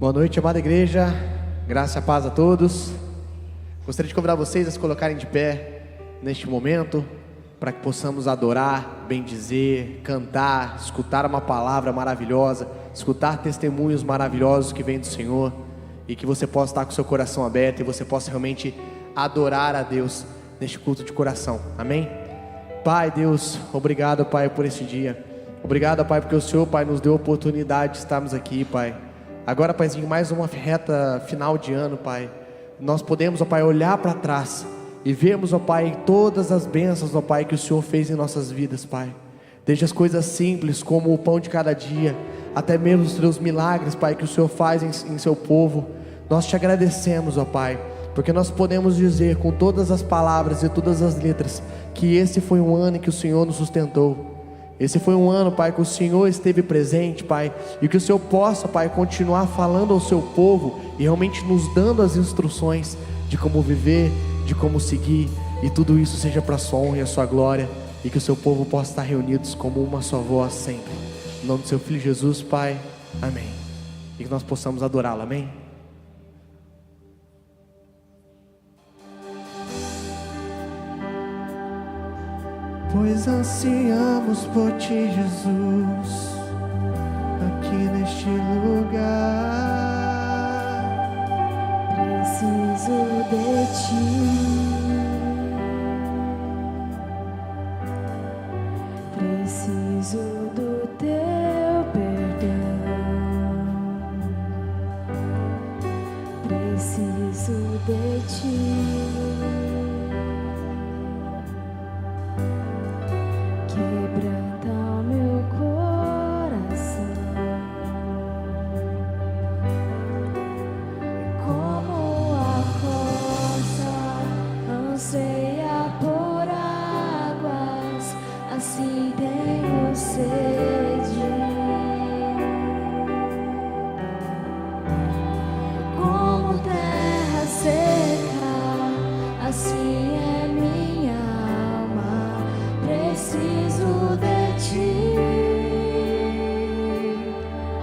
Boa noite, amada igreja, graça e paz a todos. Gostaria de convidar vocês a se colocarem de pé neste momento, para que possamos adorar, bendizer, cantar, escutar uma palavra maravilhosa, escutar testemunhos maravilhosos que vêm do Senhor, e que você possa estar com o seu coração aberto e você possa realmente adorar a Deus neste culto de coração, amém? Pai Deus, obrigado Pai por esse dia, obrigado Pai porque o Senhor Pai nos deu a oportunidade de estarmos aqui Pai. Agora Paizinho, mais uma reta final de ano Pai, nós podemos ó Pai olhar para trás e vermos ó Pai todas as bênçãos ó Pai que o Senhor fez em nossas vidas Pai, desde as coisas simples como o pão de cada dia, até mesmo os teus milagres Pai que o Senhor faz em seu povo. Nós te agradecemos ó Pai, porque nós podemos dizer com todas as palavras e todas as letras que esse foi um ano em que o Senhor nos sustentou. Esse foi um ano, Pai, que o Senhor esteve presente, Pai, e que o Senhor possa, Pai, continuar falando ao seu povo e realmente nos dando as instruções de como viver, de como seguir, e tudo isso seja para a sua honra e a sua glória, e que o seu povo possa estar reunidos como uma só voz sempre. Em nome do seu Filho Jesus, Pai, amém. E que nós possamos adorá-lo, amém? Pois ansiamos por ti, Jesus, aqui neste lugar. Preciso de ti, preciso do teu perdão, preciso de ti. Quebranta o meu coração, como a corça anseia por águas, assim tenho sede. Como terra seca, assim é minha alma. Preciso de ti,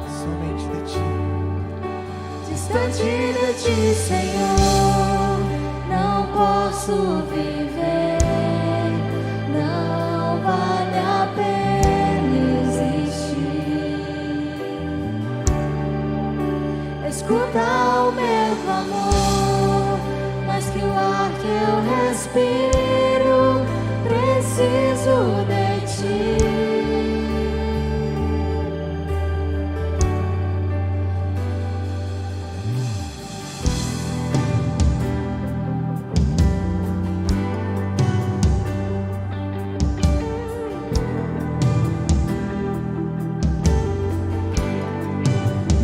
Somente de ti. distante de ti, Senhor, não posso viver, não vale a pena existir. Escuta o meu clamor, mais que o ar que eu respiro, preciso de ti.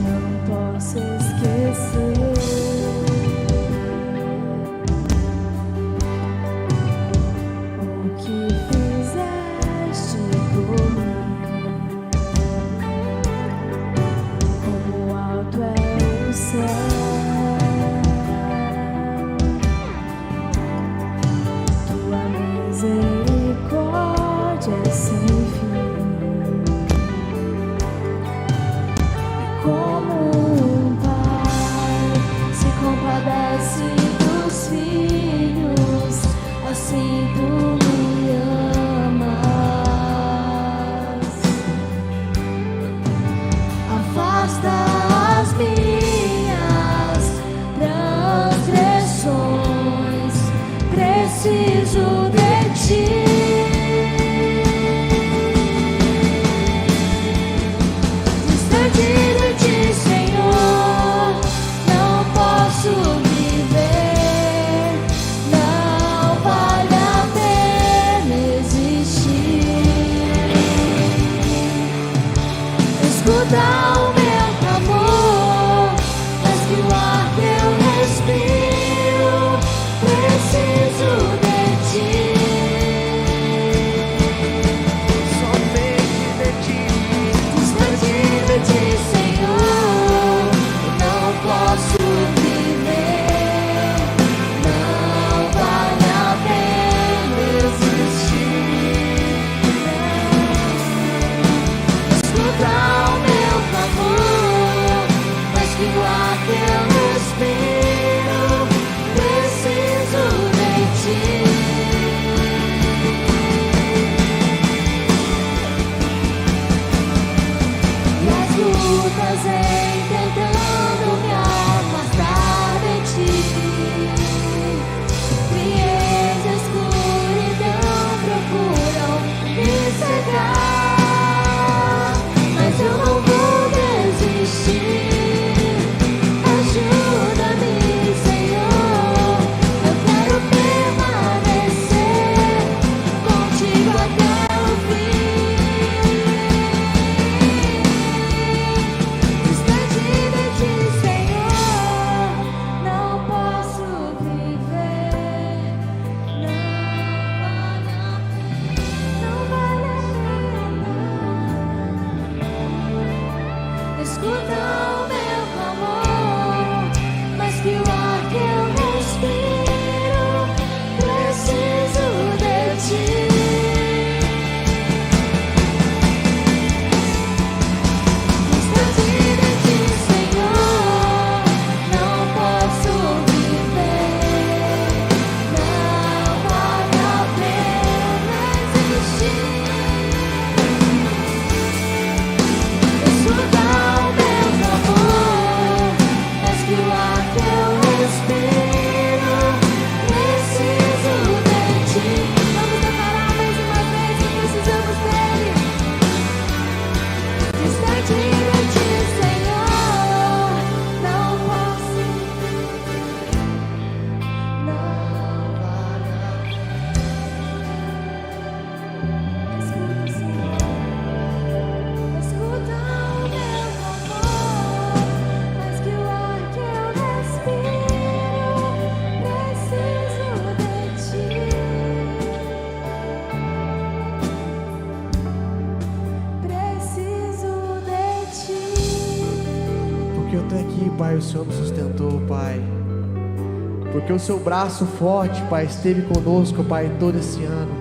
Não posso esquecer o que fizeste por mim. Como alto é o céu, tua misericórdia é sem fim. Como um pai se compadece dos filhos, assim tu me amas. Afasta as minhas transgressões, preciso de ti. Distante de ti, Senhor, não posso viver, não vale a pena existir. Escuta o meu clamor, mais que o ar que eu respiro, preciso de ti. prazer tentando me afastar de ti. Frieza, escuridão procuram me cegar, mas eu não vou desistir. Ajuda-me, Senhor, eu quero permanecer contigo até o fim. Distante de ti, Senhor, não posso viver. Não vale a pena. Escuta o meu clamor, mas que o ar que eu respiro, preciso de ti. Distante de ti, Senhor, não posso viver. Não vale a pena existir. Escuta o meu clamor, mas que o ar que eu respiro, preciso de ti. Vamos declarar mais uma vez que precisamos dele. Distante de ti, Senhor, não posso viver. Não vale a pena. Escuta, Senhor. Escuta o meu clamor, mas que o ar que eu respiro, preciso de ti. Preciso de ti. Porque eu tô aqui, Pai, o Senhor me sustentou, Pai. Porque o seu braço forte, Pai, esteve conosco, Pai, todo esse ano.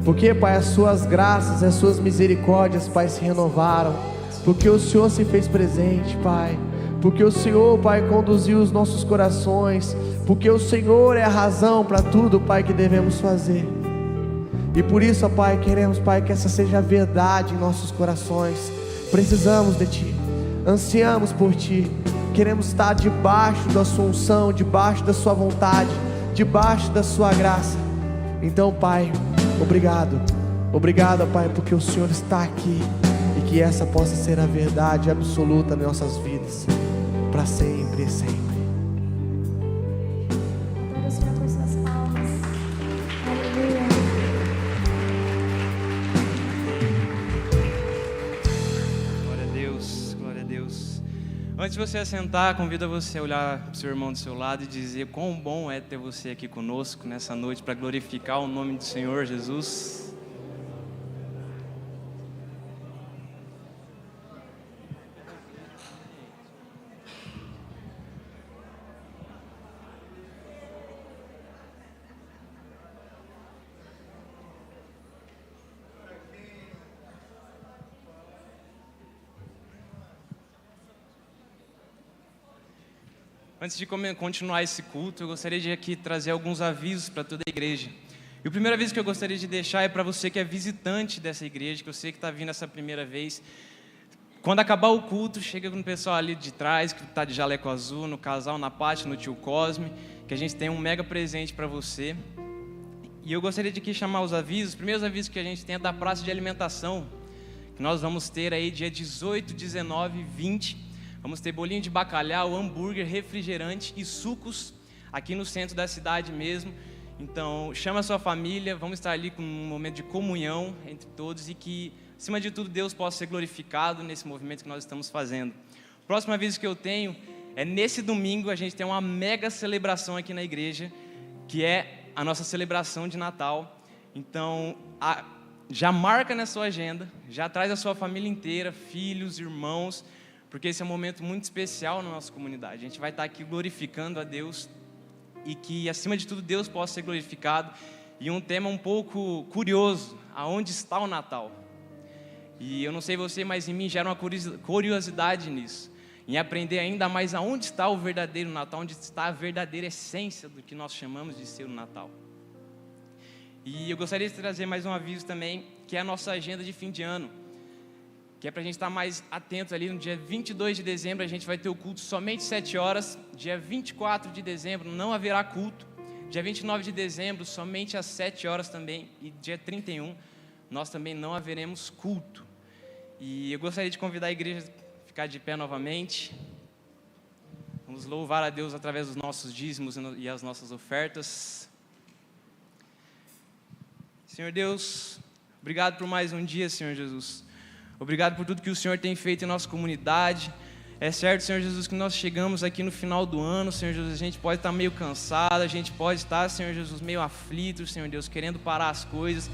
Porque, Pai, as suas graças, as suas misericórdias, Pai, se renovaram. Porque o Senhor se fez presente, Pai. Porque o Senhor, Pai, conduziu os nossos corações. Porque o Senhor é a razão para tudo, Pai, que devemos fazer. E por isso, ó Pai, queremos, Pai, que essa seja a verdade em nossos corações. Precisamos de Ti, ansiamos por Ti. Queremos estar debaixo da Sua unção, debaixo da Sua vontade, debaixo da Sua graça. Então, Pai, obrigado. Obrigado, ó Pai, porque o Senhor está aqui. E que essa possa ser a verdade absoluta nas nossas vidas, para sempre e sempre. Adore o Senhor com suas palmas. Aleluia. Glória a Deus, glória a Deus. Antes de você assentar, convido você a olhar para o seu irmão do seu lado e dizer quão bom é ter você aqui conosco nessa noite para glorificar o nome do Senhor Jesus. Antes de continuar esse culto, eu gostaria de aqui trazer alguns avisos para toda a igreja. E o primeiro aviso que eu gostaria de deixar é para você que é visitante dessa igreja, que eu sei que está vindo essa primeira vez. Quando acabar o culto, chega com o pessoal ali de trás, que está de jaleco azul, no casal, na Pátio, no tio Cosme, que a gente tem um mega presente para você. E eu gostaria de aqui chamar os avisos. Os primeiros avisos que a gente tem é da praça de alimentação, que nós vamos ter aí dia 18, 19 e 20. Vamos ter bolinho de bacalhau, hambúrguer, refrigerante e sucos aqui no centro da cidade mesmo. Então, chama a sua família, vamos estar ali com um momento de comunhão entre todos e que, acima de tudo, Deus possa ser glorificado nesse movimento que nós estamos fazendo. O próximo aviso que eu tenho é nesse domingo a gente tem uma mega celebração aqui na igreja, que é a nossa celebração de Natal. Então, já marca na sua agenda, já traz a sua família inteira, filhos, irmãos, porque esse é um momento muito especial na nossa comunidade. A gente vai estar aqui glorificando a Deus e que, acima de tudo, Deus possa ser glorificado. E um tema um pouco curioso, aonde está o Natal? E eu não sei você, mas em mim gera uma curiosidade nisso, em aprender ainda mais aonde está o verdadeiro Natal, onde está a verdadeira essência do que nós chamamos de ser o Natal. E eu gostaria de trazer mais um aviso também, que é a nossa agenda de fim de ano, que é para a gente estar mais atento ali. No dia 22 de dezembro a gente vai ter o culto somente 7 horas. Dia 24 de dezembro não haverá culto. Dia 29 de dezembro somente às 7 horas também. E dia 31 nós também não haveremos culto. E eu gostaria de convidar a igreja a ficar de pé novamente. Vamos louvar a Deus através dos nossos dízimos e as nossas ofertas. Senhor Deus, obrigado por mais um dia, Senhor Jesus. Obrigado por tudo que o Senhor tem feito em nossa comunidade. É certo, Senhor Jesus, que nós chegamos aqui no final do ano, Senhor Jesus, a gente pode estar meio cansado, a gente pode estar, Senhor Jesus, meio aflito, Senhor Deus, querendo parar as coisas.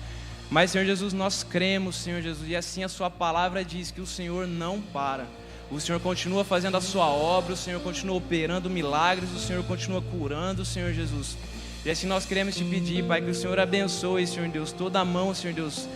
Mas, Senhor Jesus, nós cremos, Senhor Jesus, e assim a sua palavra diz que o Senhor não para. O Senhor continua fazendo a sua obra, o Senhor continua operando milagres, o Senhor continua curando, Senhor Jesus. E assim nós queremos te pedir, Pai, que o Senhor abençoe, Senhor Deus, toda a mão, Senhor Deus,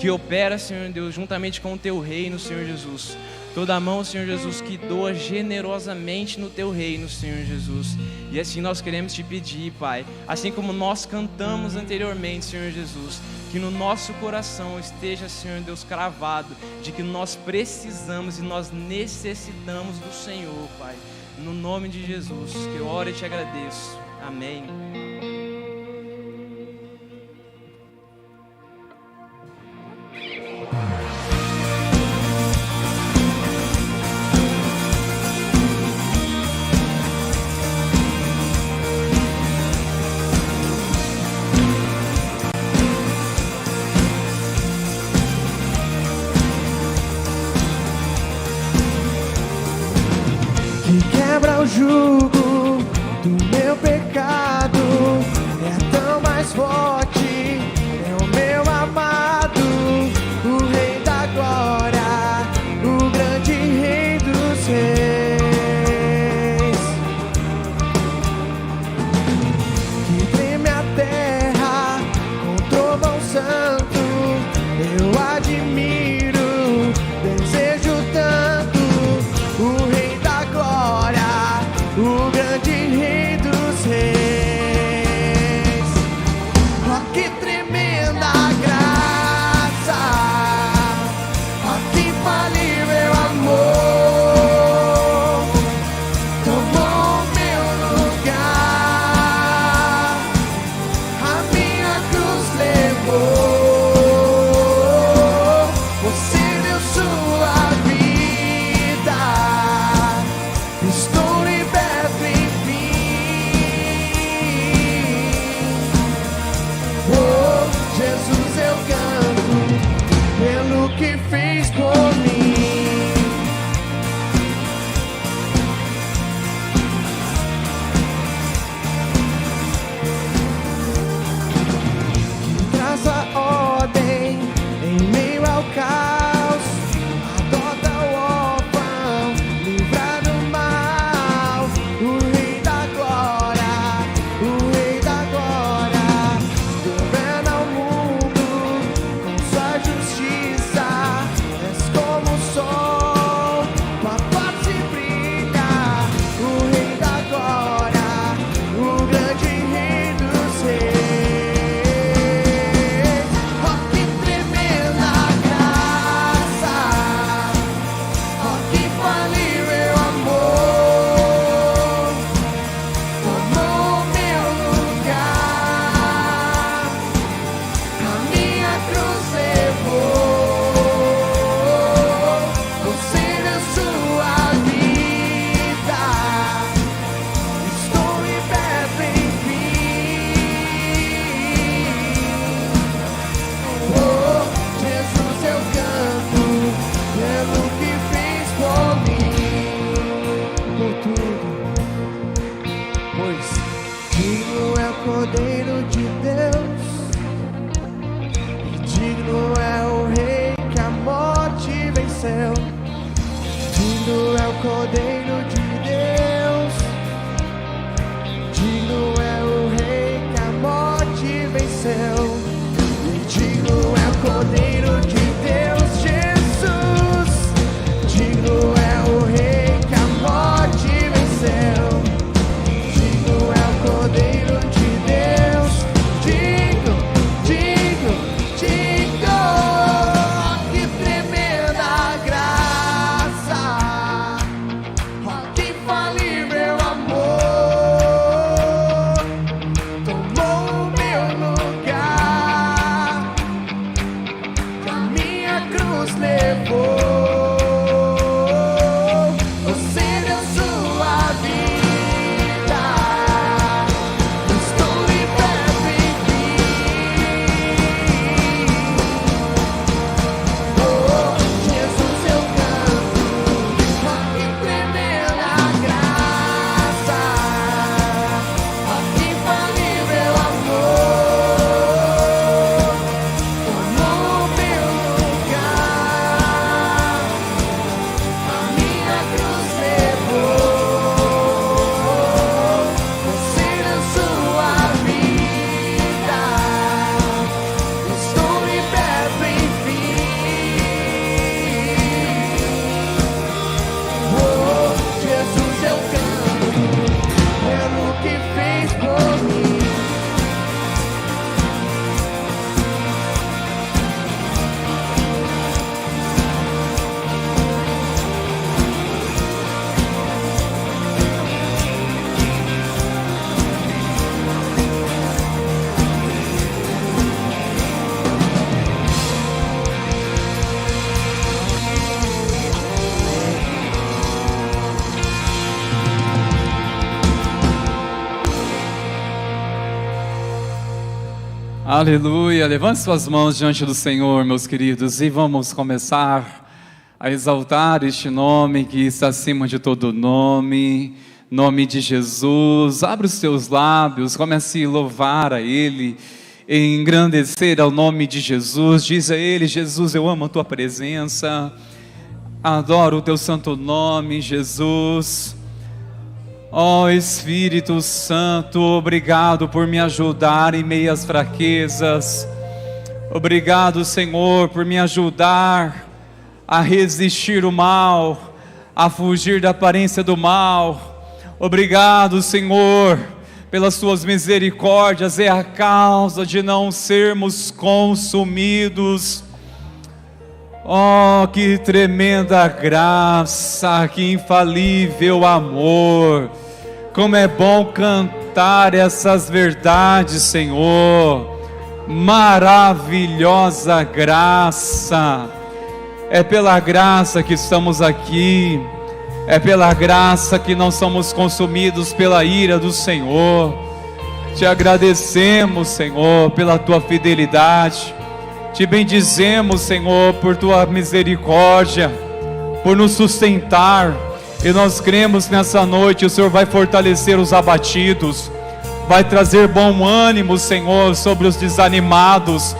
que opera, Senhor Deus, juntamente com o teu reino, Senhor Jesus. Toda a mão, Senhor Jesus, que doa generosamente no teu reino, Senhor Jesus. E assim nós queremos te pedir, Pai, assim como nós cantamos anteriormente, Senhor Jesus, que no nosso coração esteja, Senhor Deus, cravado, de que nós precisamos e nós necessitamos do Senhor, Pai. No nome de Jesus, que eu oro e te agradeço. Amém. Que quebra o jugo do meu pecado, é tão mais forte, é o meu amado, o Rei da Glória, o grande Rei dos Reis, que treme a terra com trovão santo, eu admiro, desejo tanto, o Rei da Glória, o grande Rei dos Reis. Oh, que tremenda graça, oh, que infalível amor, tomou meu lugar, a minha cruz levou, você deu sua vida, estou liberto enfim. Oh, Jesus, eu canto pelo que fez por mim. Que traz a ordem em meio ao caos, adota o órfão, livra do mal, o Rei da Glória, o Rei da Glória, governa o mundo com sua justiça, és como o sol, tua face brilha, o Rei da Glória, o grande Rei dos Reis. Oh, que tremenda graça, oh, que infalível amor, tomou meu lugar, a minha cruz levou, você deu sua vida, estou liberto enfim. Oh, Jesus, eu canto pelo que fez por mim, por tudo, pois digno é o Cordeiro de Deus, e digno é o Rei que a morte venceu. Digno é o Cordeiro de Deus, digno é o Rei que a morte venceu. E digno é o Cordeiro de Deus, Jesus, digno é o Rei que a morte venceu. Digno é o Cordeiro de Deus, digno, digno, digno. Que tremenda graça, cruz levou. Você deu sua vida, estou liberto, enfim. Oh, Jesus, eu canto, oh, que tremenda graça, oh, que infalível amor, tomou meu lugar, a minha cruz levou. Você deu sua vida, estou liberto, enfim. Oh, Jesus, eu canto pelo que fez por mim. Aleluia, levante suas mãos diante do Senhor, meus queridos, e vamos começar a exaltar este nome que está acima de todo nome, nome de Jesus. Abre os seus lábios, comece a louvar a Ele, engrandecer ao nome de Jesus. Diz a Ele: Jesus, eu amo a Tua presença, adoro o Teu santo nome, Jesus. Ó Espírito Santo, obrigado por me ajudar em meio às fraquezas. Obrigado, Senhor, por me ajudar a resistir o mal, a fugir da aparência do mal. Obrigado, Senhor, pelas Suas misericórdias, é a causa de não sermos consumidos. Oh, que tremenda graça, que infalível amor. Como é bom cantar essas verdades, Senhor. Maravilhosa graça. É pela graça que estamos aqui. É pela graça que não somos consumidos pela ira do Senhor. Te agradecemos, Senhor, pela Tua fidelidade. Te bendizemos, Senhor, por Tua misericórdia, por nos sustentar. E nós cremos nessa noite o Senhor vai fortalecer os abatidos, vai trazer bom ânimo, Senhor, sobre os desanimados.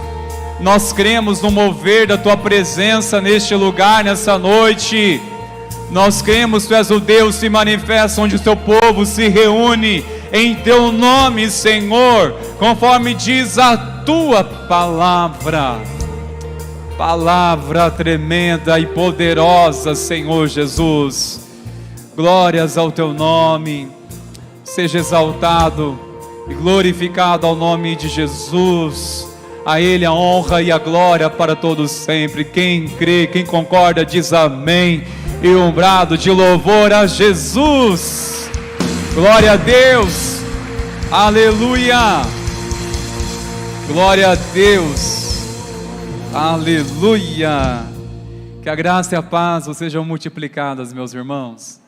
Nós cremos no mover da Tua presença neste lugar, nessa noite. Nós cremos que Tu és o Deus que se manifesta onde o Teu povo se reúne em Teu nome, Senhor, conforme diz a Tua palavra. Palavra tremenda e poderosa, Senhor Jesus. Glórias ao Teu nome. Seja exaltado e glorificado ao nome de Jesus. A Ele a honra e a glória para todos sempre. Quem crê, quem concorda, diz amém. E um brado de louvor a Jesus. Glória a Deus. Aleluia. Glória a Deus. Aleluia. Que a graça e a paz sejam multiplicadas, meus irmãos.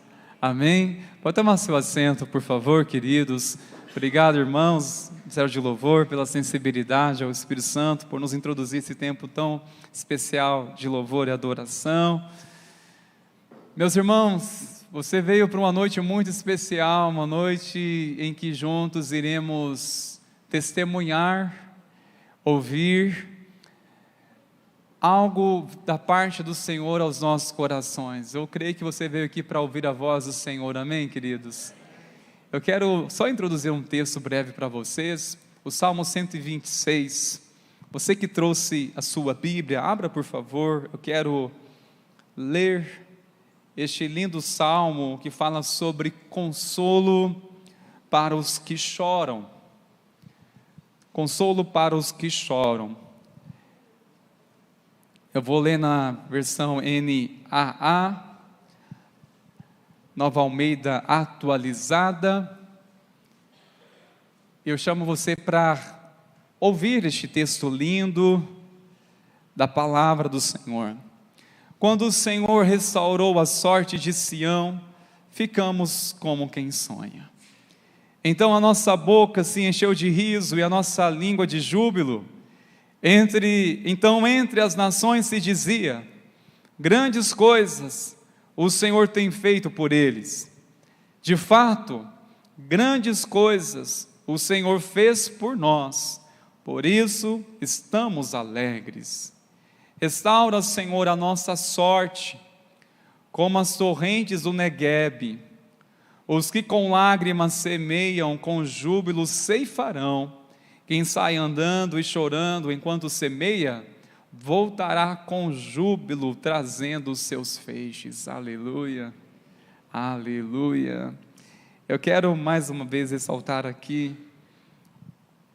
Amém. Pode tomar seu assento, por favor, queridos. Obrigado, irmãos, Ministério de Louvor, pela sensibilidade ao Espírito Santo, por nos introduzir esse tempo tão especial de louvor e adoração. Meus irmãos, você veio para uma noite muito especial, uma noite em que juntos iremos testemunhar, ouvir algo da parte do Senhor aos nossos corações. Eu creio que você veio aqui para ouvir a voz do Senhor, amém, queridos? Eu quero só introduzir um texto breve para vocês, o Salmo 126. Você que trouxe a sua Bíblia, abra por favor. Eu quero ler este lindo salmo que fala sobre consolo para os que choram. Consolo para os que choram. Eu vou ler na versão NAA, Nova Almeida Atualizada. Eu chamo você para ouvir este texto lindo da palavra do Senhor. Quando o Senhor restaurou a sorte de Sião, ficamos como quem sonha. Então a nossa boca se encheu de riso e a nossa língua de júbilo. Então entre as nações se dizia: grandes coisas o Senhor tem feito por eles. De fato, grandes coisas o Senhor fez por nós, por isso estamos alegres. Restaura, Senhor, a nossa sorte, como as torrentes do Neguebe. Os que com lágrimas semeiam, com júbilo ceifarão. Quem sai andando e chorando enquanto semeia, voltará com júbilo, trazendo os seus feixes. Aleluia, aleluia. Eu quero mais uma vez ressaltar aqui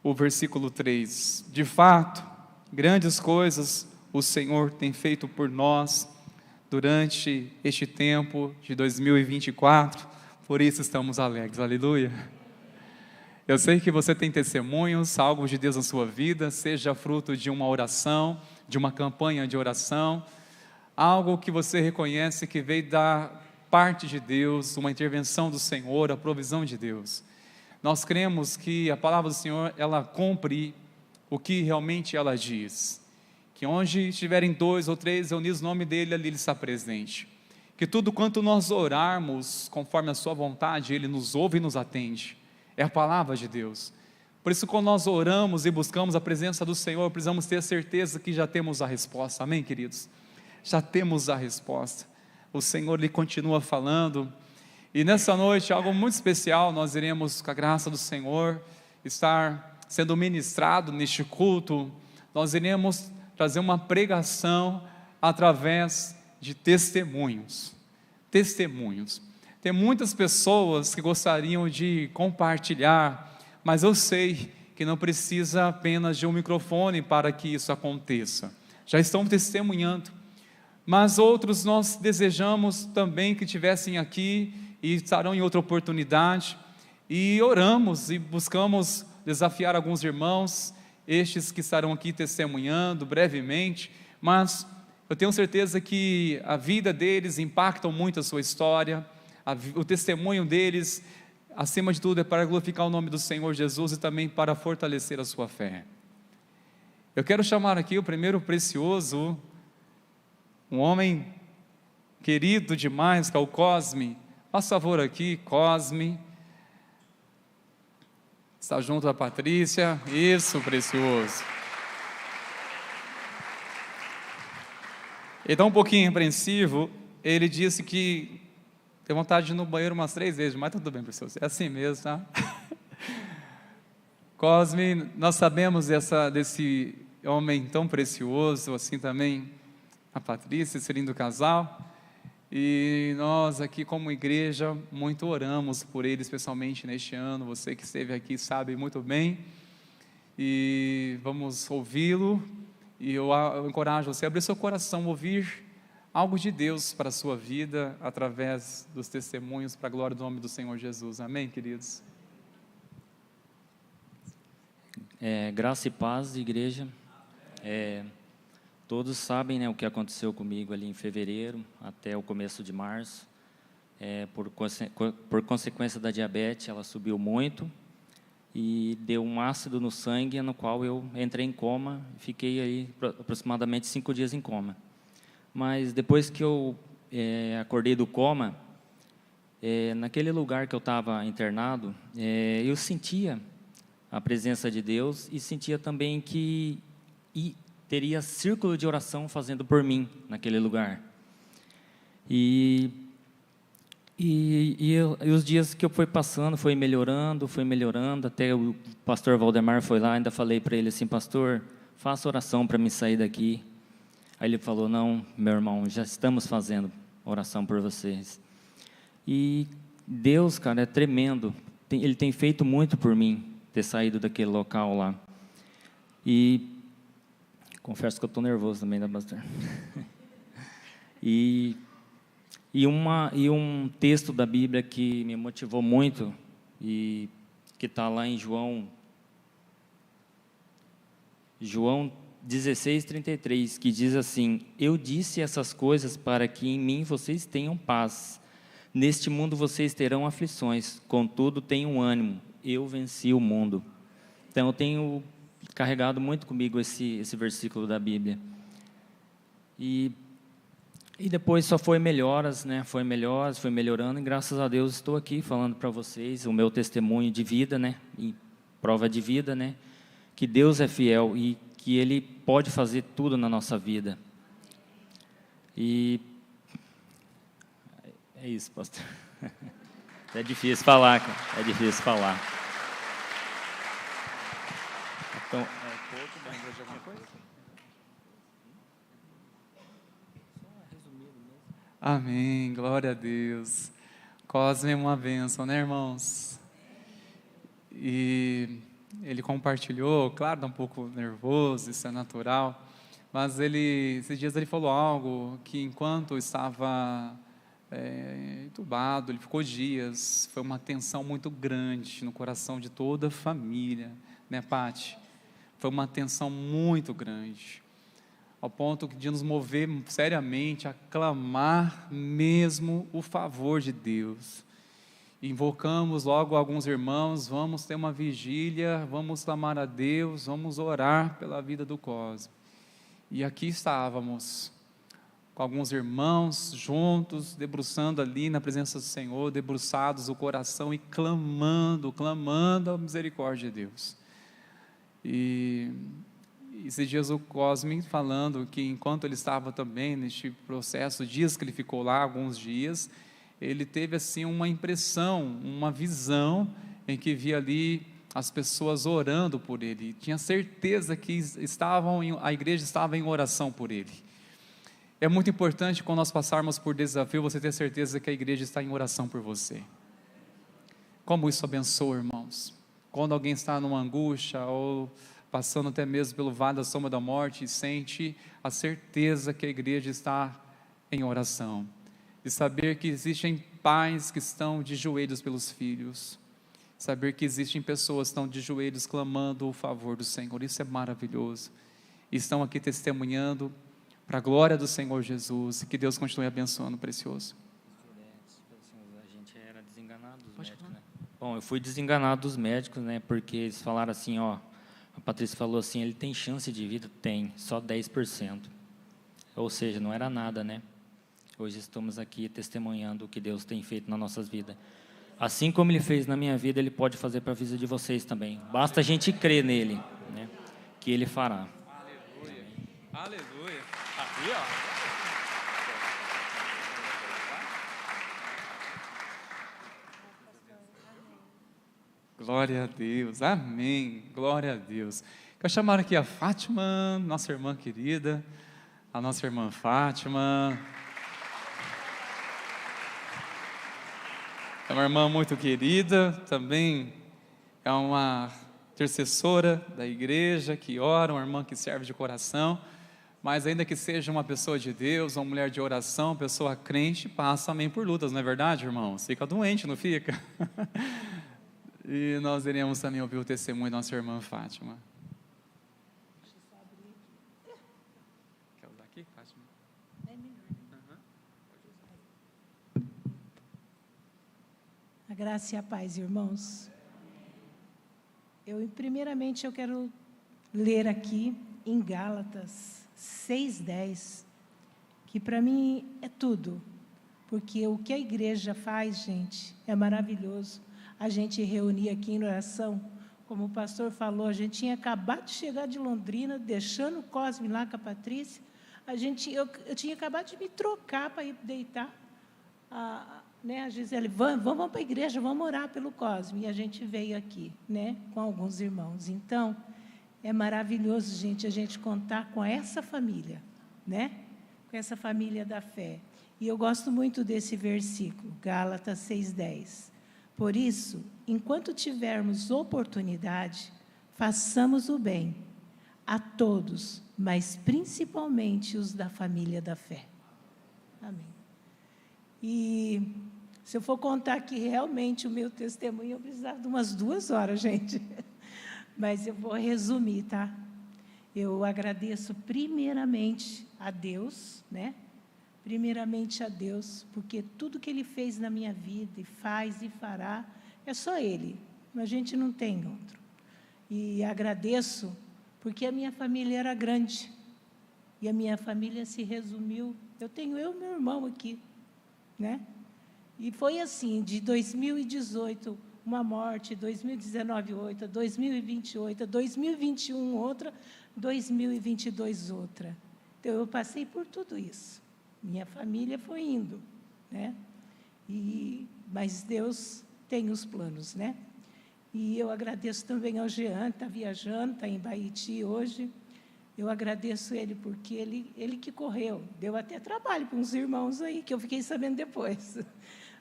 o versículo 3. De fato, grandes coisas o Senhor tem feito por nós durante este tempo de 2024, por isso estamos alegres, aleluia. Eu sei que você tem testemunhos, algo de Deus na sua vida, seja fruto de uma oração, de uma campanha de oração, algo que você reconhece que veio da parte de Deus, uma intervenção do Senhor, a provisão de Deus. Nós cremos que a palavra do Senhor, ela cumpre o que realmente ela diz, que onde estiverem 2 ou 3 reunidos, o nome dele ali está presente, que tudo quanto nós orarmos, conforme a sua vontade, ele nos ouve e nos atende, é a palavra de Deus. Por isso, quando nós oramos e buscamos a presença do Senhor, precisamos ter a certeza que já temos a resposta, amém, queridos? Já temos a resposta, o Senhor lhe continua falando, e nessa noite, algo muito especial, nós iremos, com a graça do Senhor, estar sendo ministrado neste culto. Nós iremos trazer uma pregação através de testemunhos. Testemunhos. Tem muitas pessoas que gostariam de compartilhar, mas eu sei que não precisa apenas de um microfone para que isso aconteça. Já estão testemunhando, mas outros nós desejamos também que estivessem aqui e estarão em outra oportunidade, e oramos e buscamos desafiar alguns irmãos, estes que estarão aqui testemunhando brevemente, mas eu tenho certeza que a vida deles impacta muito a sua história, o testemunho deles, acima de tudo, é para glorificar o nome do Senhor Jesus e também para fortalecer a sua fé. Eu quero chamar aqui o primeiro precioso, um homem querido demais, que é o Cosme. Faça favor aqui, Cosme. Está junto a Patrícia. Isso, precioso. Ele está um pouquinho apreensivo. Ele disse que tem vontade de ir no banheiro umas 3 vezes, mas tudo bem, precioso. É assim mesmo, tá? Cosme, nós sabemos desse homem tão precioso, assim também a Patrícia, esse lindo casal. E nós aqui como igreja muito oramos por ele, especialmente neste ano. Você que esteve aqui sabe muito bem, e vamos ouvi-lo, e eu encorajo você a abrir seu coração, ouvir algo de Deus para a sua vida, através dos testemunhos, para a glória do nome do Senhor Jesus, amém, queridos? Graça e paz, igreja. Todos sabem, né, o que aconteceu comigo ali em fevereiro, até o começo de março. Por consequência da diabetes, ela subiu muito e deu um ácido no sangue, no qual eu entrei em coma, fiquei aí aproximadamente 5 dias em coma. Mas depois que eu acordei do coma, naquele lugar que eu estava internado, eu sentia a presença de Deus e sentia também que teria círculo de oração fazendo por mim naquele lugar. E os dias que eu fui passando, foi melhorando, até o pastor Valdemar foi lá, ainda falei para ele assim: pastor, faça oração para me sair daqui. Aí ele falou: não, meu irmão, já estamos fazendo oração por vocês. E Deus, cara, é tremendo, Ele tem feito muito por mim, ter saído daquele local lá. E confesso que eu estou nervoso também, né, pastor? E um texto da Bíblia que me motivou muito, e que está lá em João 16:33, que diz assim: eu disse essas coisas para que em mim vocês tenham paz. Neste mundo vocês terão aflições, contudo tenham ânimo, eu venci o mundo. Então eu tenho carregado muito comigo esse versículo da Bíblia. E depois só foi melhoras, né? Foi melhorando, e graças a Deus estou aqui falando para vocês o meu testemunho de vida, né? E prova de vida, né? Que Deus é fiel e que Ele pode fazer tudo na nossa vida. E é isso, pastor. É difícil falar, cara. É difícil falar. Então, lembra de alguma coisa? Amém, glória a Deus. Cosme é uma bênção, né, irmãos? E ele compartilhou, claro, tá um pouco nervoso, isso é natural, mas esses dias ele falou algo que enquanto estava entubado, ele ficou dias, foi uma tensão muito grande no coração de toda a família, né, Pati? Foi uma tensão muito grande, ao ponto de nos mover seriamente a clamar mesmo o favor de Deus. Invocamos logo alguns irmãos, vamos ter uma vigília, vamos clamar a Deus, vamos orar pela vida do Cosme. E aqui estávamos, com alguns irmãos juntos, debruçando ali na presença do Senhor, debruçados o coração e clamando a misericórdia de Deus. E esses dias o Cosme falando que enquanto ele estava também neste processo, dias que ele ficou lá, alguns dias, ele teve assim uma impressão, uma visão em que via ali as pessoas orando por ele, tinha certeza que a igreja estava em oração por ele. É muito importante quando nós passarmos por desafio, você ter certeza que a igreja está em oração por você. Como isso abençoa, irmãos? Quando alguém está numa angústia ou passando até mesmo pelo vale da sombra da morte e sente a certeza que a igreja está em oração. De saber que existem pais que estão de joelhos pelos filhos, saber que existem pessoas que estão de joelhos clamando o favor do Senhor, isso é maravilhoso, e estão aqui testemunhando para a glória do Senhor Jesus, e que Deus continue abençoando o precioso. A gente era desenganado dos médicos, né? Bom, eu fui desenganado dos médicos, né? Porque eles falaram assim, ó, a Patrícia falou assim, ele tem chance de vida? Tem, só 10%. Ou seja, não era nada, né? Hoje estamos aqui testemunhando o que Deus tem feito nas nossas vidas. Assim como Ele fez na minha vida, Ele pode fazer para a vida de vocês também. Basta a gente crer nele, né? Que Ele fará. Aleluia, aleluia. Aqui, ó. Glória a Deus, amém, glória a Deus. Quero chamar aqui a Fátima, nossa irmã querida, a nossa irmã Fátima. É uma irmã muito querida, também é uma intercessora da igreja, que ora, uma irmã que serve de coração, mas ainda que seja uma pessoa de Deus, uma mulher de oração, pessoa crente, passa também por lutas, não é verdade, irmãos? Fica doente, não fica? E nós iremos também ouvir o testemunho da nossa irmã Fátima. Quer usar aqui, Fátima? É melhor. A graça e a paz, irmãos. Primeiramente, eu quero ler aqui em Gálatas 6:10, que para mim é tudo, porque o que a igreja faz, gente, é maravilhoso. A gente reunir aqui em oração, como o pastor falou, a gente tinha acabado de chegar de Londrina, deixando o Cosme lá com a Patrícia, eu tinha acabado de me trocar para ir deitar, né, a Gisele, vamos para a igreja, vamos orar pelo Cosme, e a gente veio aqui, né, com alguns irmãos. Então, é maravilhoso, gente, a gente contar com essa família, né, com essa família da fé. E eu gosto muito desse versículo, Gálatas 6:10. Por isso, enquanto tivermos oportunidade, façamos o bem a todos, mas principalmente os da família da fé. Amém. E se eu for contar aqui realmente o meu testemunho, eu precisava de umas 2 horas, gente. Mas eu vou resumir, tá? Eu agradeço primeiramente a Deus, né? Primeiramente a Deus, porque tudo que Ele fez na minha vida, e faz e fará, é só Ele. A gente não tem outro. E agradeço porque a minha família era grande. E a minha família se resumiu. Eu tenho eu e meu irmão aqui, né? E foi assim, de 2018, uma morte, 2019 outra, 2028, 2021 outra, 2022 outra. Então, eu passei por tudo isso. Minha família foi indo, né? Mas Deus tem os planos, né? E eu agradeço também ao Jean, que está viajando, está em Baiti hoje. Eu agradeço ele porque ele que correu. Deu até trabalho para uns irmãos aí, que eu fiquei sabendo depois.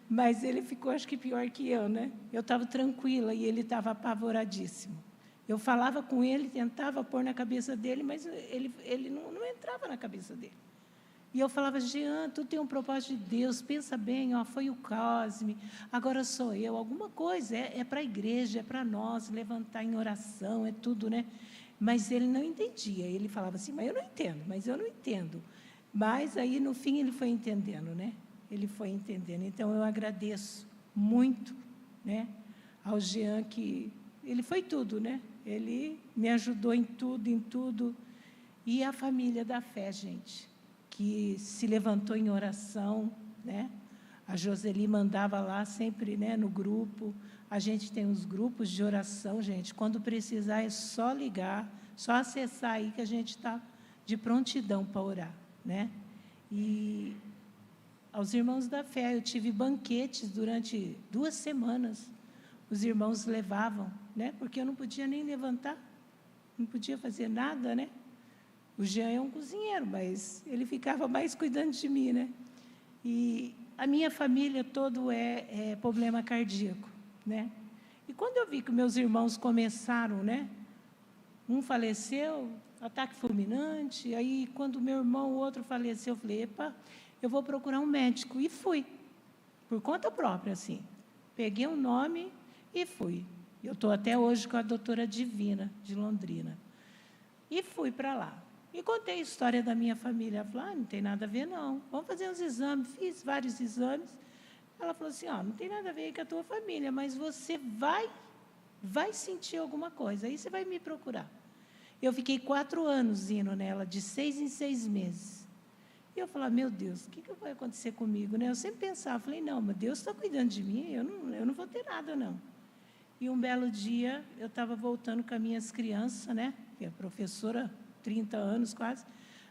Mas ele ficou, acho que pior que eu, né? Eu estava tranquila e ele estava apavoradíssimo. Eu falava com ele, tentava pôr na cabeça dele, mas ele não entrava na cabeça dele. E eu falava, Jean, tu tem um propósito de Deus, pensa bem, ó, foi o Cosme, agora sou eu, alguma coisa, é para a igreja, é para nós, levantar em oração, é tudo, né? Mas ele não entendia, ele falava assim, mas eu não entendo. Mas aí, no fim, ele foi entendendo, né? Ele foi entendendo. Então, eu agradeço muito, né, ao Jean, que ele foi tudo, né? Ele me ajudou em tudo. E a família da fé, gente, que se levantou em oração, né? A Joseli mandava lá sempre, né, no grupo. A gente tem os grupos de oração, gente. Quando precisar, é só ligar, só acessar aí que a gente está de prontidão para orar, né? E aos irmãos da fé, eu tive banquetes durante 2 semanas. Os irmãos levavam, né? Porque eu não podia nem levantar, não podia fazer nada, né? O Jean é um cozinheiro, mas ele ficava mais cuidando de mim, né? E a minha família toda é problema cardíaco, né? E quando eu vi que meus irmãos começaram, né? Um faleceu, ataque fulminante, aí quando meu irmão, o outro faleceu, eu falei, epa, eu vou procurar um médico. E fui, por conta própria, assim. Peguei um nome e fui. Eu estou até hoje com a doutora Divina, de Londrina. E fui para lá. E contei a história da minha família. Ela falou, não tem nada a ver, não. Vamos fazer uns exames. Fiz vários exames. Ela falou assim, não tem nada a ver com a tua família, mas você vai sentir alguma coisa. Aí você vai me procurar. Eu fiquei 4 anos indo nela, de 6 em 6 meses. E eu falava, meu Deus, o que vai acontecer comigo, né? Eu sempre pensava, falei, não, mas Deus está cuidando de mim, eu não vou ter nada, não. E um belo dia, eu estava voltando com as minhas crianças, né? Que é professora, 30 anos quase.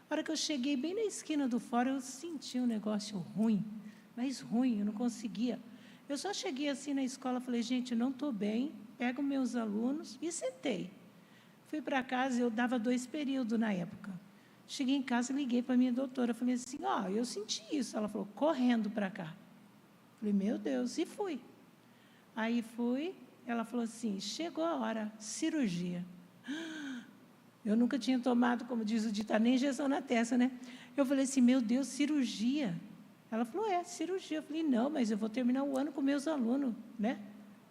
A hora que eu cheguei bem na esquina do fórum, eu senti um negócio ruim, mas ruim, eu não conseguia. Eu só cheguei assim na escola, falei, gente, não estou bem, pego meus alunos e sentei. Fui para casa, eu dava 2 períodos na época. Cheguei em casa, liguei para a minha doutora, falei assim, eu senti isso. Ela falou, correndo para cá. Falei, meu Deus, e fui. Aí fui, ela falou assim, chegou a hora, cirurgia. Eu nunca tinha tomado, como diz o ditado, nem injeção na testa, né? Eu falei assim, meu Deus, cirurgia. Ela falou, cirurgia. Eu falei, não, mas eu vou terminar o ano com meus alunos, né?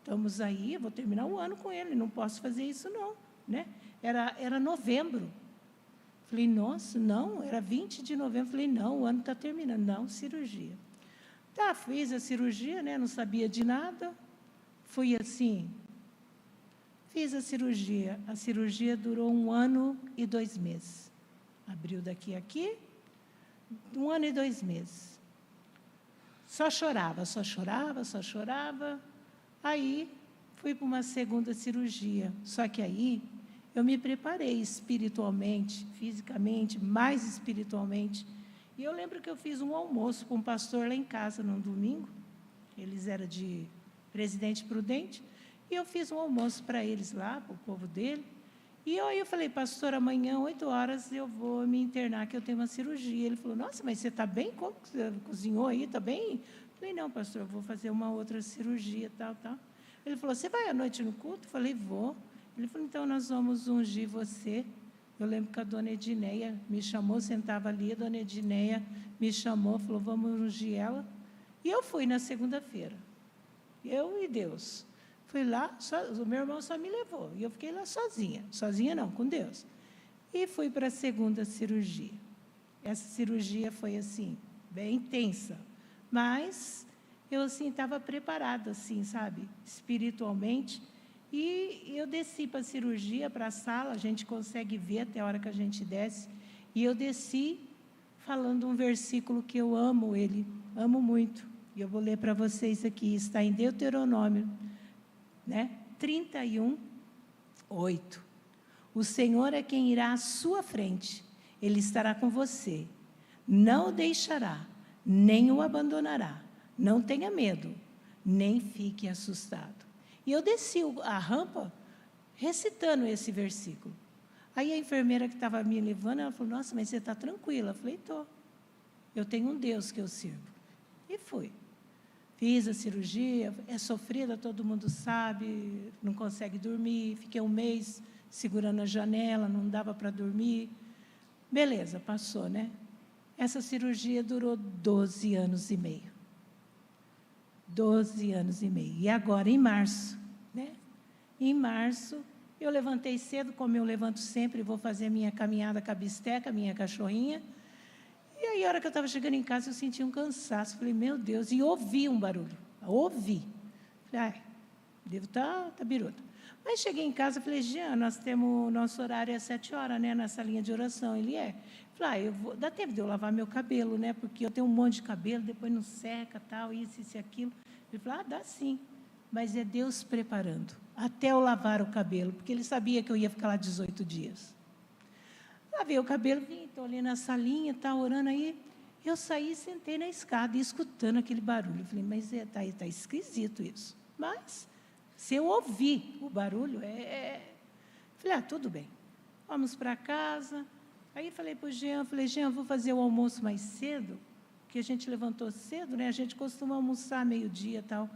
Estamos aí, eu vou terminar o ano com ele, não posso fazer isso não, né? Era novembro. Falei, nossa, não, era 20 de novembro. Falei, não, o ano está terminando. Não, cirurgia. Tá, fiz a cirurgia, né? Não sabia de nada. Fui assim, fiz a cirurgia. A cirurgia durou 1 ano e 2 meses. Abriu daqui a aqui, 1 ano e 2 meses. Só chorava. Aí, fui para uma segunda cirurgia. Só que aí, eu me preparei espiritualmente, fisicamente, mais espiritualmente. E eu lembro que eu fiz um almoço com um pastor lá em casa, num domingo. Eles eram de Presidente Prudente. E eu fiz um almoço para eles lá, para o povo dele. E aí eu falei, pastor, amanhã, 8 horas, eu vou me internar, que eu tenho uma cirurgia. Ele falou, nossa, mas você está bem? Como você cozinhou aí? Está bem? Eu falei, não, pastor, eu vou fazer uma outra cirurgia, tal. Ele falou, você vai à noite no culto? Eu falei, vou. Ele falou, então nós vamos ungir você. Eu lembro que a dona Edineia me chamou, sentava ali, a dona Edineia me chamou, falou, vamos ungir ela. E eu fui na segunda-feira. Eu e Deus. Fui lá, o meu irmão só me levou. E eu fiquei lá sozinha. Sozinha não, com Deus. E fui para a segunda cirurgia. Essa cirurgia foi assim, bem intensa, mas eu assim estava preparada, assim, sabe, espiritualmente. E eu desci para a cirurgia, para a sala, a gente consegue ver até a hora que a gente desce. E eu desci falando um versículo que eu amo ele, amo muito. E eu vou ler para vocês aqui, está em Deuteronômio, né? 31, 8. O Senhor é quem irá à sua frente, Ele estará com você, não o deixará, nem o abandonará. Não tenha medo, nem fique assustado. E eu desci a rampa recitando esse versículo. Aí a enfermeira que estava me levando, ela falou, nossa, mas você está tranquila? Eu falei, estou. Eu tenho um Deus que eu sirvo. E fui. Fiz a cirurgia, é sofrida, todo mundo sabe, não consegue dormir. Fiquei um mês segurando a janela, não dava para dormir. Beleza, passou, né? Essa cirurgia durou 12 anos e meio. 12 anos e meio. E agora, em março, né? Em março, eu levantei cedo, como eu levanto sempre, vou fazer a minha caminhada com a Bisteca, minha cachorrinha. E aí, a hora que eu estava chegando em casa, eu senti um cansaço. Falei, meu Deus, e ouvi um barulho. Ouvi. Falei, ai, devo estar biruta. Mas cheguei em casa, falei, Jean, nós temos, nosso horário é 7 horas, né, nessa linha de oração. Ele é. Falei, dá tempo de eu lavar meu cabelo, né, porque eu tenho um monte de cabelo, depois não seca, tal, isso e aquilo. Ele falou, dá sim, mas é Deus preparando, até eu lavar o cabelo, porque ele sabia que eu ia ficar lá 18 dias. Lavei o cabelo, estou ali na salinha, orando aí, eu saí e sentei na escada, escutando aquele barulho. Eu falei, mas está esquisito isso. Mas, se eu ouvir o barulho, Falei, tudo bem, vamos para casa. Aí falei para o Jean, vou fazer o almoço mais cedo, porque a gente levantou cedo, né? A gente costuma almoçar meio-dia e tal.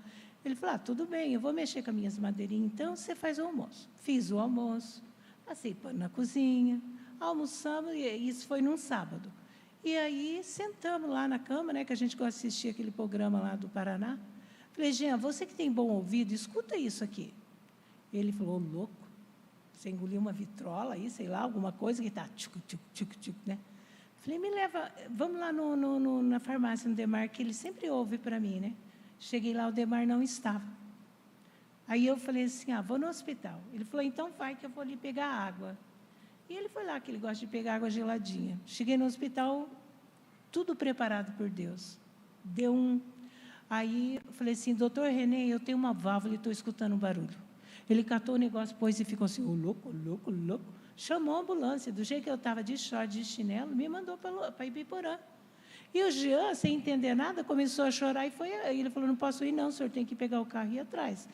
Ele falou, tudo bem, eu vou mexer com as minhas madeirinhas, então você faz o almoço. Fiz o almoço, passei pano na cozinha, almoçamos, e isso foi num sábado. E aí sentamos lá na cama, né? Que a gente gosta de assistir aquele programa lá do Paraná. Falei, Jean, você que tem bom ouvido, escuta isso aqui. Ele falou, louco, você engoliu uma vitrola aí, sei lá, alguma coisa que está tchuc, tchuc, tchuc, tchuc, né? Falei, me leva, vamos lá na farmácia, no Demar, que ele sempre ouve para mim, né? Cheguei lá, o Demar não estava. Aí eu falei assim, vou no hospital. Ele falou, então vai que eu vou ali pegar água. E ele foi lá, que ele gosta de pegar água geladinha. Cheguei no hospital, tudo preparado por Deus. Aí eu falei assim, doutor Renê, eu tenho uma válvula e estou escutando um barulho. Ele catou o negócio, pôs e ficou assim, louco, louco, louco. Chamou a ambulância, do jeito que eu estava de short, de chinelo, me mandou para Ibiporã. E o Jean, sem entender nada, começou a chorar e foi. Ele falou, não posso ir não, o senhor tem que pegar o carro e ir atrás.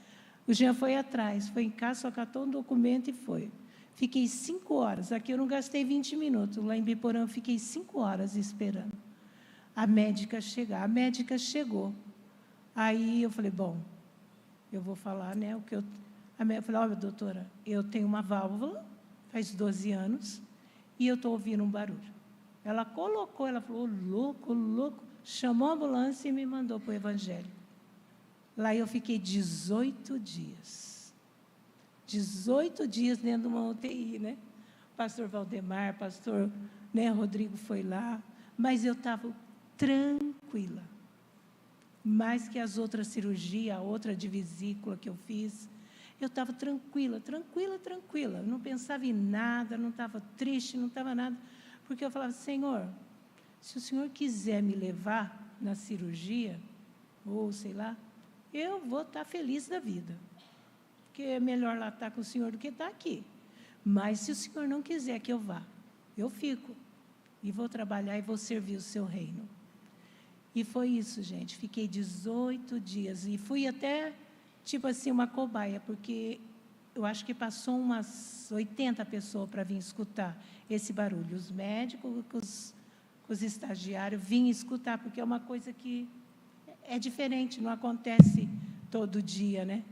O Jean foi atrás, foi em casa, só catou um documento e foi. Fiquei 5 horas, aqui eu não gastei 20 minutos, lá em Ibiporã eu fiquei 5 horas esperando a médica chegar. A médica chegou. Aí eu falei, bom, eu vou falar, né, o que eu... A médica falou, olha, doutora, eu tenho uma válvula, faz 12 anos, e eu estou ouvindo um barulho. Ela colocou, ela falou, louco, louco, chamou a ambulância e me mandou para o Evangelho. Lá eu fiquei 18 dias. 18 dias dentro de uma UTI, né? Pastor Valdemar, pastor, né, Rodrigo foi lá, mas eu estava tranquila. Mais que as outras cirurgias, a outra de vesícula que eu fiz, eu estava tranquila, tranquila, tranquila. Não pensava em nada, não estava triste, não estava nada. Porque eu falava, Senhor, se o Senhor quiser me levar na cirurgia, ou sei lá, eu vou estar feliz da vida. Porque é melhor lá estar com o Senhor do que estar aqui. Mas se o Senhor não quiser que eu vá, eu fico. E vou trabalhar e vou servir o seu reino. E foi isso, gente. Fiquei 18 dias. E fui até, tipo assim, uma cobaia, porque eu acho que passou umas 80 pessoas para vir escutar esse barulho. Os médicos, os estagiários, vinham escutar, porque é uma coisa que é diferente, não acontece todo dia, né?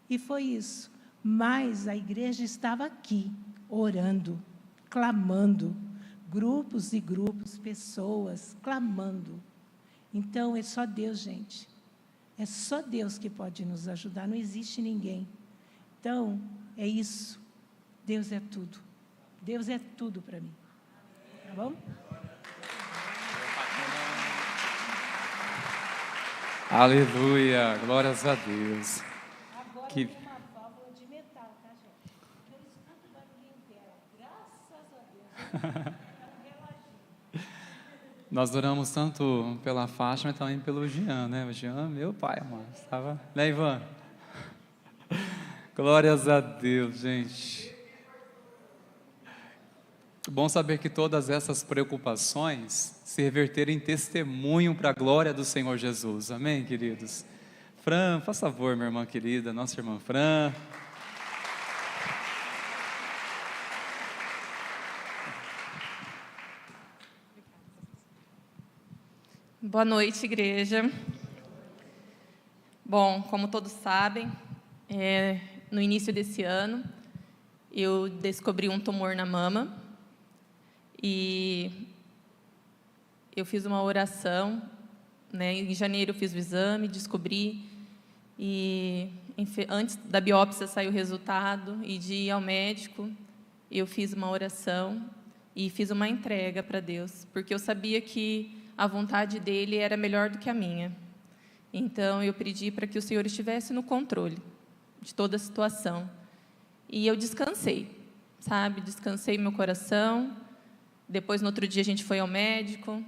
E foi isso. Mas a igreja estava aqui, orando, clamando. Grupos e grupos, pessoas, clamando. Então, é só Deus, gente. É só Deus que pode nos ajudar, não existe ninguém. Então, é isso. Deus é tudo. Deus é tudo para mim. Tá bom? Aleluia, glórias a Deus. Agora Que- tem uma válvula de metal, tá, gente? Eu escuto o barulhinho dela. Graças a Deus. Nós oramos tanto pela Fátima e também pelo Jean, né? O Jean, meu pai, mano, estava... Né, Ivan? Glórias a Deus, gente. Bom saber que todas essas preocupações se reverterem em testemunho para a glória do Senhor Jesus. Amém, queridos? Fran, faz favor, minha irmã querida, nossa irmã Fran. Boa noite, igreja. Bom, como todos sabem, no início desse ano, eu descobri um tumor na mama e eu fiz uma oração, né? Em janeiro eu fiz o exame, descobri e antes da biópsia saiu o resultado e de ir ao médico, eu fiz uma oração e fiz uma entrega para Deus, porque eu sabia que a vontade dele era melhor do que a minha. Então, eu pedi para que o Senhor estivesse no controle de toda a situação. E eu descansei, sabe? Descansei meu coração. Depois, no outro dia, a gente foi ao médico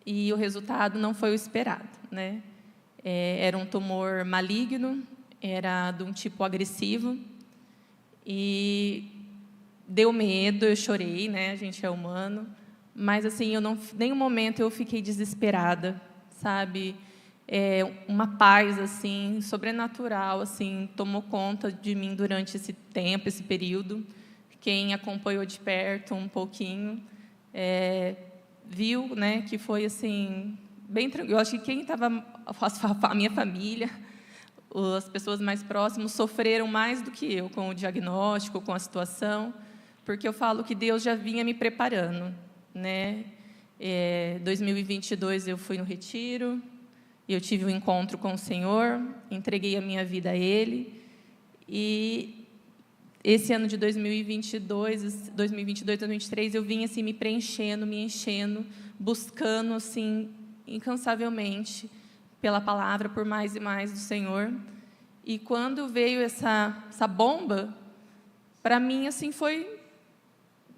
e o resultado não foi o esperado, né? Era um tumor maligno, era de um tipo agressivo e deu medo, eu chorei, né? A gente é humano. Mas, assim, nenhum momento eu fiquei desesperada, sabe? Uma paz, assim, sobrenatural, assim, tomou conta de mim durante esse tempo, esse período. Quem acompanhou de perto um pouquinho, viu, né, que foi, assim, bem tranquilo. Eu acho que quem estava, a minha família, as pessoas mais próximas, sofreram mais do que eu com o diagnóstico, com a situação, porque eu falo que Deus já vinha me preparando, né? 2022 eu fui no retiro, eu tive um encontro com o Senhor, entreguei a minha vida a Ele, e esse ano de 2022, 2023, eu vim assim me preenchendo, me enchendo, buscando assim incansavelmente pela palavra, por mais e mais do Senhor. E quando veio essa bomba, para mim assim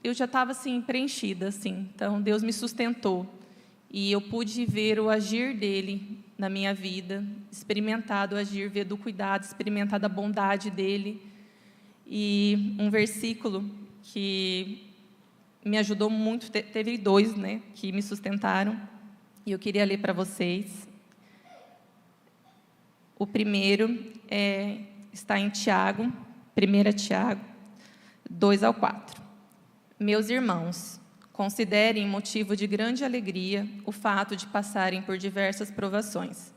eu já estava assim preenchida, assim. Então Deus me sustentou e eu pude ver o agir dele na minha vida, experimentar o agir, ver do cuidado, experimentar da bondade dele. E um versículo que me ajudou muito, teve dois, né, que me sustentaram, e eu queria ler para vocês. O primeiro está em Tiago, 1 Tiago 2-4. Meus irmãos, considerem motivo de grande alegria o fato de passarem por diversas provações,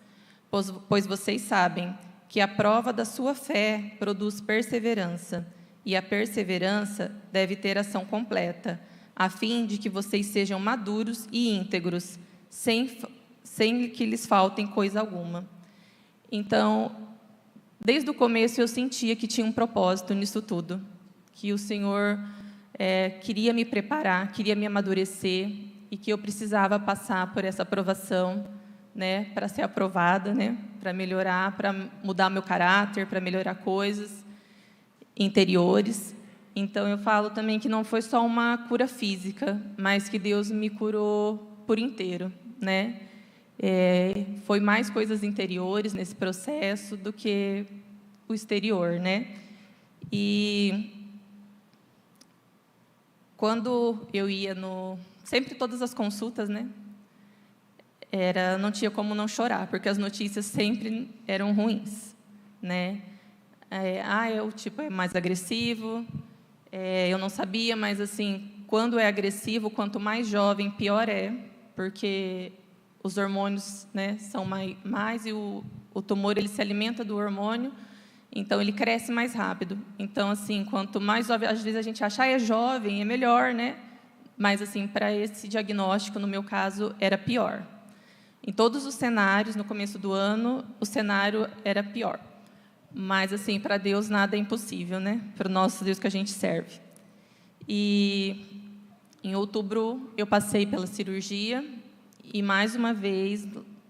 pois vocês sabem que a prova da sua fé produz perseverança, e a perseverança deve ter ação completa, a fim de que vocês sejam maduros e íntegros, sem que lhes faltem coisa alguma. Então, desde o começo eu sentia que tinha um propósito nisso tudo, que o Senhor queria me preparar, queria me amadurecer, e que eu precisava passar por essa aprovação, né, para ser aprovada, né, para melhorar, para mudar meu caráter, para melhorar coisas interiores. Então, eu falo também que não foi só uma cura física, mas que Deus me curou por inteiro, né? Foi mais coisas interiores nesse processo do que o exterior, né? E quando eu ia sempre todas as consultas, né? Não tinha como não chorar, porque as notícias sempre eram ruins, né? O tipo é mais agressivo. Eu não sabia, mas assim, quando é agressivo, quanto mais jovem, pior é, porque os hormônios, né, são mais e o tumor ele se alimenta do hormônio, então ele cresce mais rápido. Então assim, quanto mais jovem, às vezes a gente acha é jovem, é melhor, né? Mas assim, para esse diagnóstico, no meu caso, era pior. Em todos os cenários, no começo do ano, o cenário era pior. Mas, assim, para Deus nada é impossível, né? Para o nosso Deus que a gente serve. E em outubro eu passei pela cirurgia e mais uma vez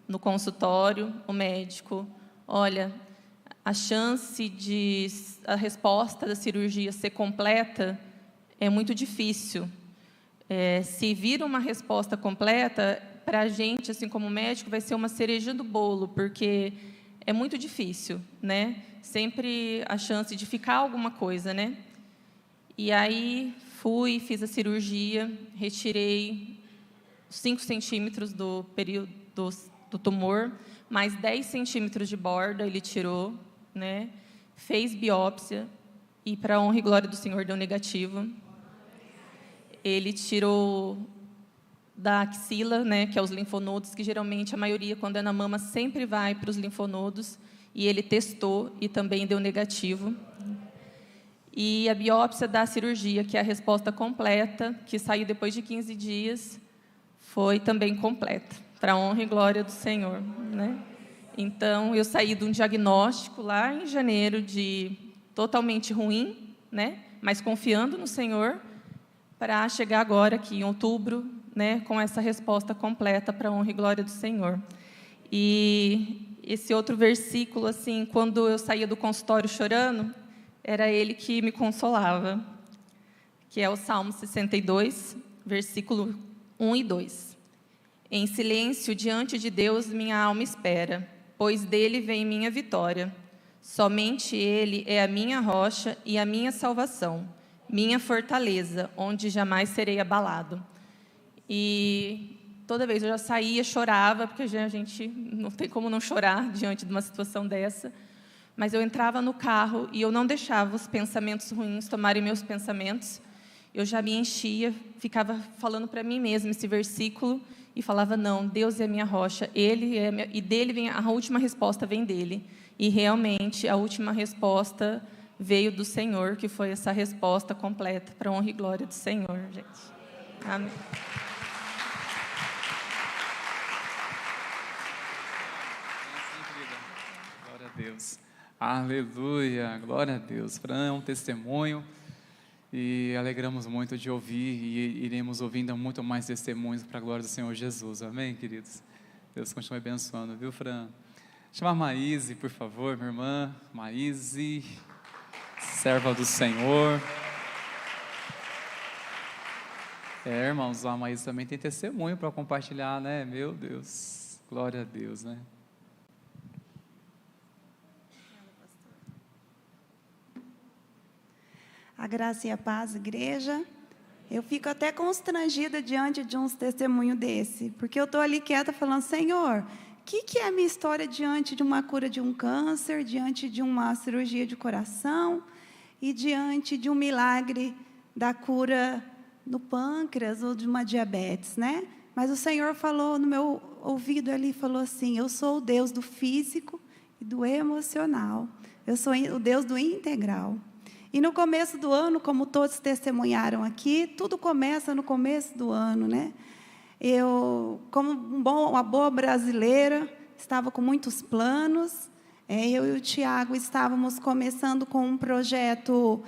no consultório o médico, olha, a chance de a resposta da cirurgia ser completa é muito difícil. Se vir uma resposta completa, para a gente, assim como médico, vai ser uma cereja do bolo, porque é muito difícil, né? Sempre a chance de ficar alguma coisa, né? E aí fiz a cirurgia, retirei 5 centímetros do período do tumor, mais 10 centímetros de borda ele tirou, né? Fez biópsia e, para a honra e glória do Senhor, deu negativo. Ele tirou da axila, né, que é os linfonodos, que geralmente a maioria, quando é na mama, sempre vai para os linfonodos, e ele testou e também deu negativo. E a biópsia da cirurgia, que é a resposta completa, que saiu depois de 15 dias, foi também completa, para a honra e glória do Senhor, né? Então, eu saí de um diagnóstico lá em janeiro de totalmente ruim, né, mas confiando no Senhor, para chegar agora aqui em outubro, né, com essa resposta completa para a honra e glória do Senhor. E esse outro versículo, assim, quando eu saía do consultório chorando, era ele que me consolava, que é o Salmo 62, versículo 1 e 2. Em silêncio, diante de Deus, minha alma espera, pois dele vem minha vitória. Somente ele é a minha rocha e a minha salvação, minha fortaleza, onde jamais serei abalado. E toda vez eu já saía, chorava, porque a gente não tem como não chorar diante de uma situação dessa. Mas eu entrava no carro e eu não deixava os pensamentos ruins tomarem meus pensamentos. Eu já me enchia, ficava falando para mim mesma esse versículo e falava, não, Deus é a minha rocha, Ele é minha, e dele vem, a última resposta vem dele. E realmente a última resposta veio do Senhor, que foi essa resposta completa para a honra e glória do Senhor, gente. Amém. Glória a Deus. Aleluia, glória a Deus. Fran é um testemunho e alegramos muito de ouvir e iremos ouvindo muito mais testemunhos para a glória do Senhor Jesus. Amém, queridos? Deus continue abençoando, viu, Fran? Chamar Maíse, por favor, minha irmã. Maíse, serva do Senhor. Irmãos, a Maíse também tem testemunho para compartilhar, né? Meu Deus, glória a Deus, né? A graça e a paz, igreja. Eu fico até constrangida diante de uns testemunhos desse, porque eu estou ali quieta falando, Senhor, o que é a minha história diante de uma cura de um câncer, diante de uma cirurgia de coração e diante de um milagre da cura no pâncreas ou de uma diabetes, né? Mas o Senhor falou no meu ouvido ali, falou assim, eu sou o Deus do físico e do emocional, eu sou o Deus do integral. E no começo do ano, como todos testemunharam aqui, tudo começa no começo do ano, né? Eu, como uma boa brasileira, estava com muitos planos. Eu e o Tiago estávamos começando com um projeto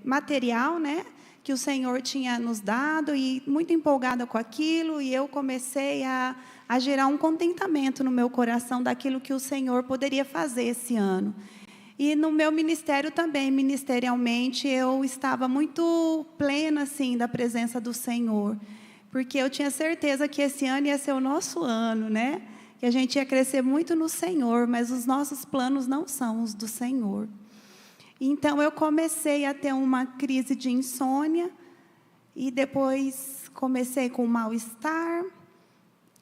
material, né? Que o Senhor tinha nos dado, e muito empolgada com aquilo, e eu comecei a gerar um contentamento no meu coração daquilo que o Senhor poderia fazer esse ano. E no meu ministério também, ministerialmente, eu estava muito plena, assim, da presença do Senhor, porque eu tinha certeza que esse ano ia ser o nosso ano, né? Que a gente ia crescer muito no Senhor, mas os nossos planos não são os do Senhor. Então, eu comecei a ter uma crise de insônia, e depois comecei com mal-estar,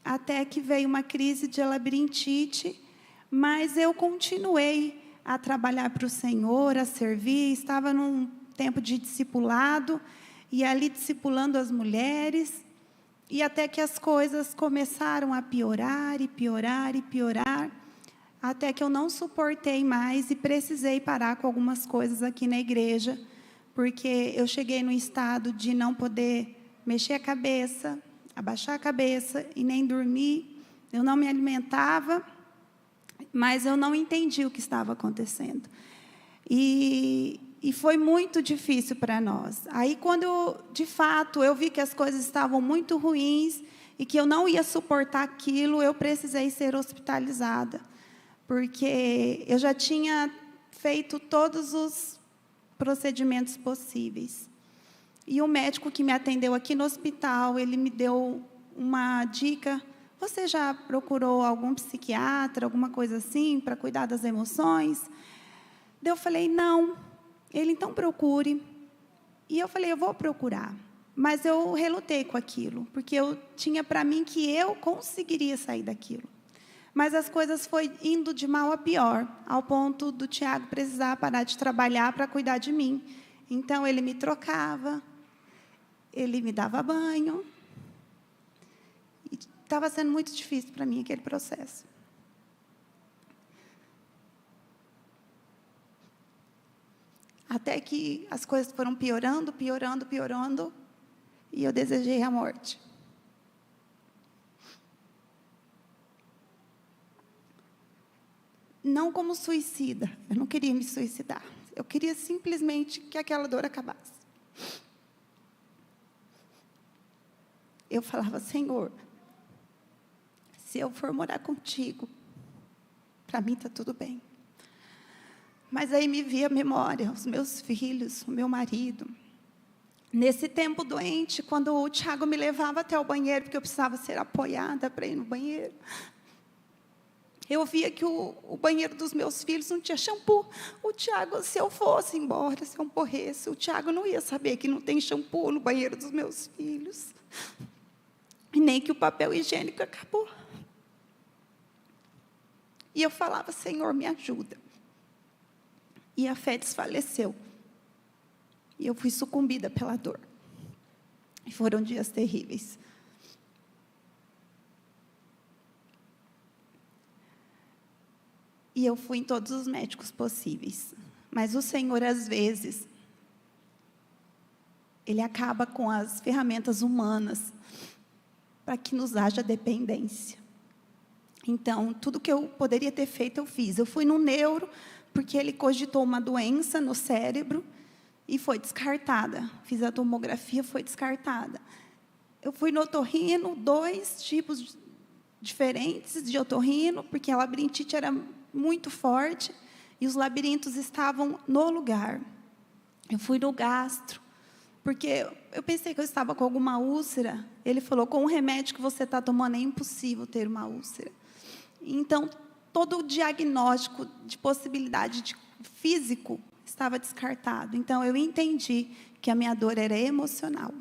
até que veio uma crise de labirintite, mas eu continuei a trabalhar para o Senhor, a servir, estava num tempo de discipulado, e ali discipulando as mulheres, e até que as coisas começaram a piorar, e piorar, e piorar, até que eu não suportei mais e precisei parar com algumas coisas aqui na igreja, porque eu cheguei no estado de não poder mexer a cabeça, abaixar a cabeça e nem dormir, eu não me alimentava, mas eu não entendi o que estava acontecendo. E E foi muito difícil para nós. Aí, quando, de fato, eu vi que as coisas estavam muito ruins e que eu não ia suportar aquilo, eu precisei ser hospitalizada, porque eu já tinha feito todos os procedimentos possíveis. E o médico que me atendeu aqui no hospital, ele me deu uma dica: você já procurou algum psiquiatra, alguma coisa assim, para cuidar das emoções? Daí eu falei, não. Ele, então procure. E eu falei, eu vou procurar. Mas eu relutei com aquilo, porque eu tinha para mim que eu conseguiria sair daquilo. Mas as coisas foram indo de mal a pior, ao ponto do Tiago precisar parar de trabalhar para cuidar de mim. Então, ele me trocava, ele me dava banho. Estava sendo muito difícil para mim aquele processo. Até que as coisas foram piorando, piorando, piorando, e eu desejei a morte. Não como suicida, eu não queria me suicidar. Eu queria simplesmente que aquela dor acabasse. Eu falava, Senhor, se eu for morar contigo, para mim está tudo bem. Mas aí me via a memória, os meus filhos, o meu marido. Nesse tempo doente, quando o Tiago me levava até o banheiro, porque eu precisava ser apoiada para ir no banheiro, eu via que o banheiro dos meus filhos não tinha shampoo. O Tiago, se eu fosse embora, se eu morresse, o Tiago não ia saber que não tem shampoo no banheiro dos meus filhos. E nem que o papel higiênico acabou. E eu falava, Senhor, me ajuda. E a fé desfaleceu. E eu fui sucumbida pela dor. E foram dias terríveis. E eu fui em todos os médicos possíveis. Mas o Senhor, às vezes, Ele acaba com as ferramentas humanas para que nos haja dependência. Então, tudo que eu poderia ter feito, eu fiz. Eu fui no neuro, porque ele cogitou uma doença no cérebro e foi descartada. Fiz a tomografia, foi descartada. Eu fui no otorrino, 2 tipos diferentes de otorrino, porque a labirintite era muito forte e os labirintos estavam no lugar. Eu fui no gastro, porque eu pensei que eu estava com alguma úlcera. Ele falou, com o remédio que você está tomando é impossível ter uma úlcera. Então, todo o diagnóstico de possibilidade de físico estava descartado. Então, eu entendi que a minha dor era emocional.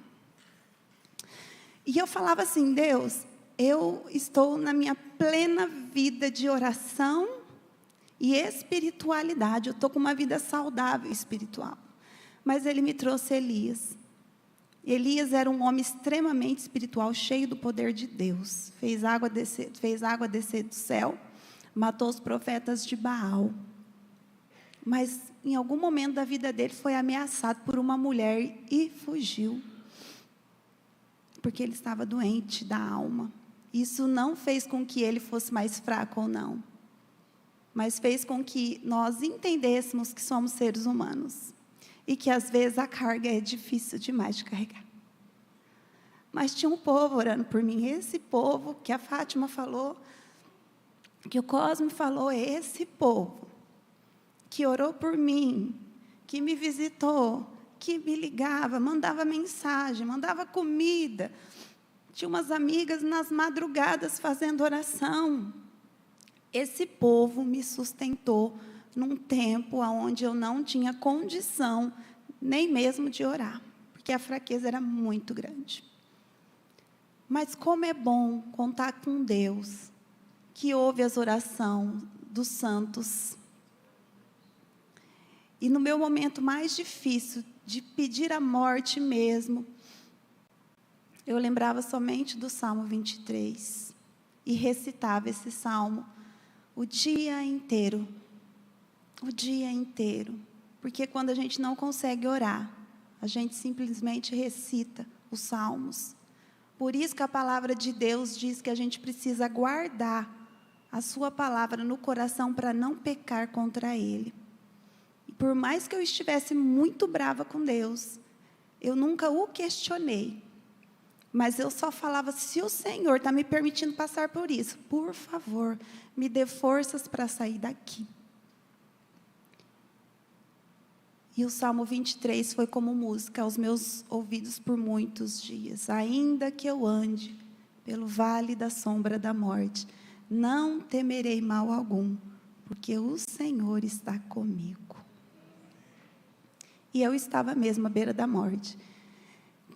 E eu falava assim, Deus, eu estou na minha plena vida de oração e espiritualidade. Eu estou com uma vida saudável espiritual. Mas Ele me trouxe Elias. Elias era um homem extremamente espiritual, cheio do poder de Deus. Fez água descer do céu, matou os profetas de Baal. Mas, em algum momento da vida dele, foi ameaçado por uma mulher e fugiu. Porque ele estava doente da alma. Isso não fez com que ele fosse mais fraco ou não. Mas fez com que nós entendêssemos que somos seres humanos. E que, às vezes, a carga é difícil demais de carregar. Mas tinha um povo orando por mim. Esse povo que a Fátima falou, que o Cosme falou, é esse povo que orou por mim, que me visitou, que me ligava, mandava mensagem, mandava comida. Tinha umas amigas nas madrugadas fazendo oração. Esse povo me sustentou num tempo onde eu não tinha condição nem mesmo de orar, porque a fraqueza era muito grande. Mas como é bom contar com Deus, que ouve as orações dos santos. E no meu momento mais difícil, de pedir a morte mesmo, eu lembrava somente do Salmo 23, e recitava esse salmo o dia inteiro. O dia inteiro. Porque quando a gente não consegue orar, a gente simplesmente recita os salmos. Por isso que a palavra de Deus diz que a gente precisa guardar a sua palavra no coração para não pecar contra Ele. por mais que eu estivesse muito brava com Deus, eu nunca o questionei. Mas eu só falava, se o Senhor está me permitindo passar por isso, por favor, me dê forças para sair daqui. E o Salmo 23 foi como música aos meus ouvidos por muitos dias. Ainda que eu ande pelo vale da sombra da morte, não temerei mal algum, porque o Senhor está comigo. E eu estava mesmo à beira da morte.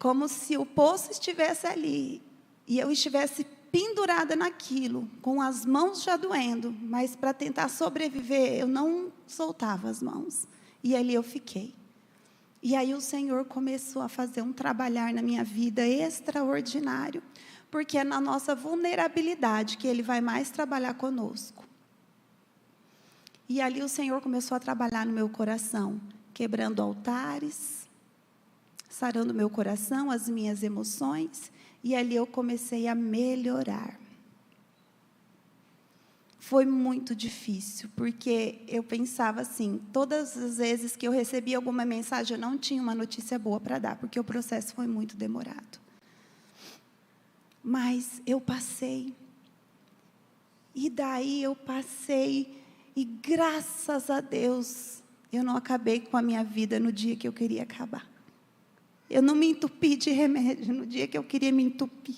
Como se o poço estivesse ali, e eu estivesse pendurada naquilo, com as mãos já doendo, mas para tentar sobreviver, eu não soltava as mãos. E ali eu fiquei. E aí o Senhor começou a fazer um trabalhar na minha vida extraordinário, porque é na nossa vulnerabilidade que Ele vai mais trabalhar conosco. E ali o Senhor começou a trabalhar no meu coração, quebrando altares, sarando meu coração, as minhas emoções, e ali eu comecei a melhorar. Foi muito difícil, porque eu pensava assim, todas as vezes que eu recebia alguma mensagem, eu não tinha uma notícia boa para dar, porque o processo foi muito demorado. Mas eu passei, e daí eu passei, e graças a Deus, eu não acabei com a minha vida no dia que eu queria acabar. Eu não me entupi de remédio no dia que eu queria me entupir.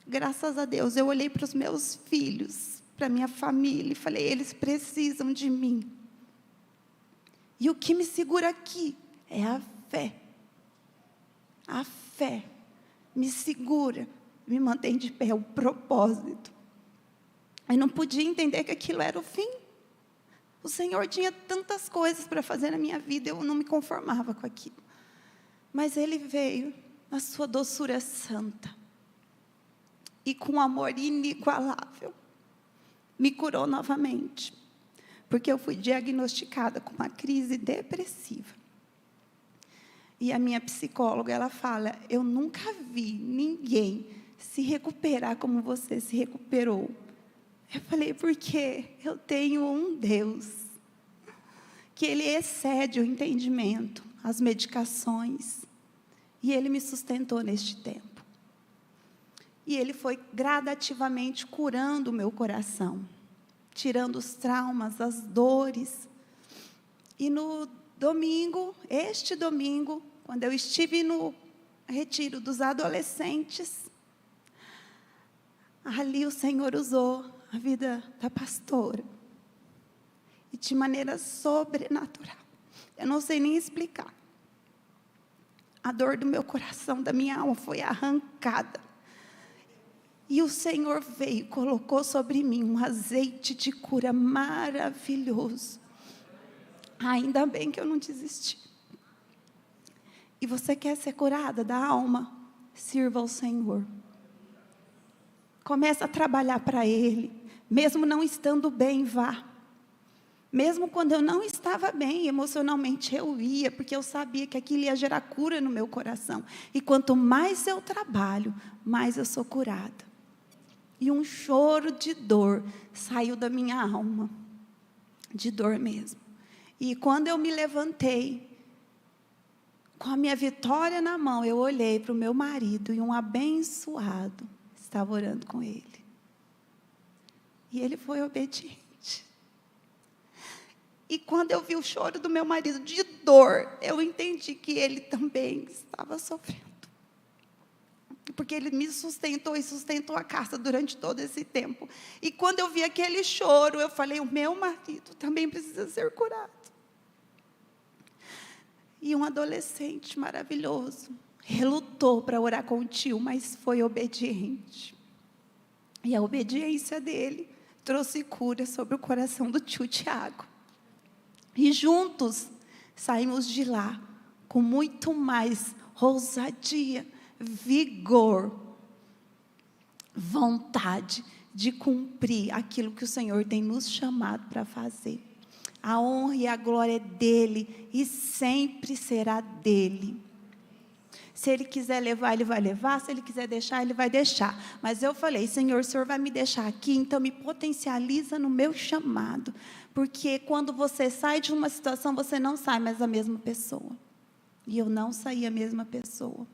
Graças a Deus, eu olhei para os meus filhos, para a minha família, e falei, eles precisam de mim. E o que me segura aqui é a fé. A fé me segura, me mantém de pé, o propósito. Eu não podia entender que aquilo era o fim. O Senhor tinha tantas coisas para fazer na minha vida, eu não me conformava com aquilo. Mas Ele veio na sua doçura santa. E com amor inigualável, me curou novamente. Porque eu fui diagnosticada com uma crise depressiva. E a minha psicóloga, ela fala, eu nunca vi ninguém se recuperar como você se recuperou. Eu falei, porque eu tenho um Deus, que Ele excede o entendimento, as medicações. E Ele me sustentou neste tempo. E Ele foi gradativamente curando o meu coração, tirando os traumas, as dores. E no domingo, este domingo, quando eu estive no retiro dos adolescentes, ali o Senhor usou a vida da pastora. E de maneira sobrenatural. Eu não sei nem explicar. A dor do meu coração, da minha alma, foi arrancada. E o Senhor veio e colocou sobre mim um azeite de cura maravilhoso. Ainda bem que eu não desisti. E você quer ser curada da alma? Sirva ao Senhor. Comece a trabalhar para Ele. Mesmo não estando bem, vá. Mesmo quando eu não estava bem, emocionalmente eu ia, porque eu sabia que aquilo ia gerar cura no meu coração. E quanto mais eu trabalho, mais eu sou curada. E um choro de dor saiu da minha alma, de dor mesmo. E quando eu me levantei, com a minha vitória na mão, eu olhei para o meu marido e um abençoado estava orando com ele. E ele foi obediente. E quando eu vi o choro do meu marido de dor, eu entendi que ele também estava sofrendo. Porque ele me sustentou e sustentou a casa durante todo esse tempo. E quando eu vi aquele choro, eu falei, o meu marido também precisa ser curado. E um adolescente maravilhoso relutou para orar com o tio, mas foi obediente. E a obediência dele trouxe cura sobre o coração do tio Tiago. E juntos saímos de lá com muito mais ousadia, vigor, vontade de cumprir aquilo que o Senhor tem nos chamado para fazer. A honra e a glória é dele e sempre será dele. Se Ele quiser levar, Ele vai levar. Se Ele quiser deixar, Ele vai deixar. Mas eu falei, Senhor, o Senhor vai me deixar aqui, então me potencializa no meu chamado. Porque quando você sai de uma situação, você não sai mais a mesma pessoa. E eu não saí a mesma pessoa.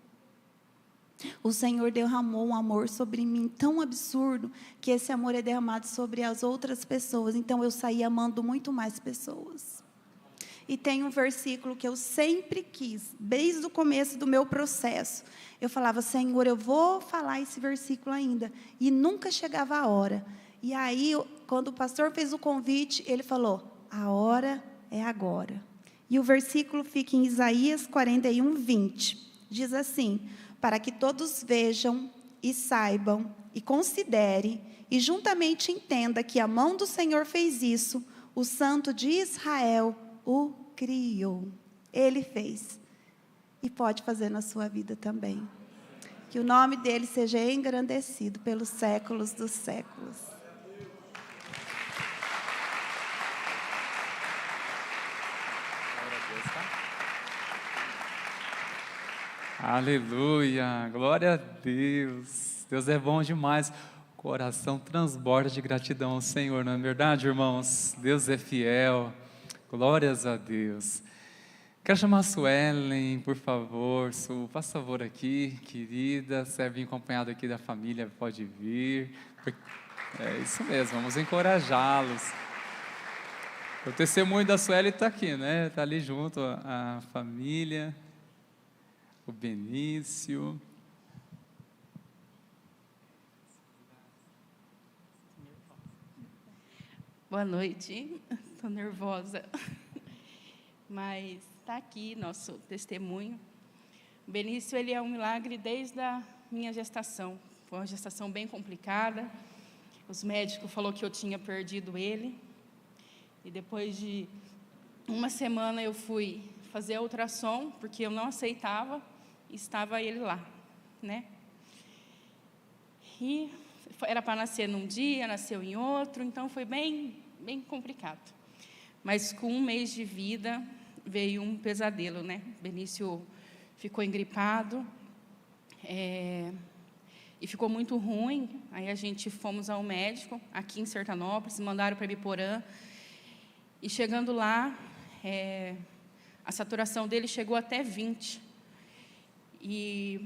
O Senhor derramou um amor sobre mim tão absurdo, que esse amor é derramado sobre as outras pessoas. Então eu saí amando muito mais pessoas. E tem um versículo que eu sempre quis, desde o começo do meu processo. Eu falava, Senhor, eu vou falar esse versículo ainda. E nunca chegava a hora. E aí, quando o pastor fez o convite, ele falou, a hora é agora. E o versículo fica em Isaías 41, 20. Diz assim, para que todos vejam e saibam e considerem e juntamente entenda que a mão do Senhor fez isso, o Santo de Israel o criou. Ele fez. E pode fazer na sua vida também. Que o nome dele seja engrandecido pelos séculos dos séculos. Aleluia, glória a Deus. Deus é bom demais. O coração transborda de gratidão ao Senhor, não é verdade, irmãos? Deus é fiel. Glórias a Deus. Quero chamar a Suelen, por favor. Su, faz favor aqui, querida. Serve acompanhado aqui da família, pode vir. É isso mesmo, vamos encorajá-los. O testemunho da Sueli está aqui, né? Está ali junto a família. O Benício. Boa noite, estou nervosa, mas está aqui nosso testemunho. O Benício, ele é um milagre desde a minha gestação. Foi uma gestação bem complicada. Os médicos falaram que eu tinha perdido ele. E depois de uma semana eu fui fazer a ultrassom, porque eu não aceitava, e estava ele lá, né? E era para nascer num dia, nasceu em outro, então foi bem complicado. Mas com 1 mês de vida veio um pesadelo, né? Benício ficou engripado, e ficou muito ruim. Aí a gente fomos ao médico, aqui em Sertanópolis, mandaram para Ibiporã, e chegando lá, a saturação dele chegou até 20. E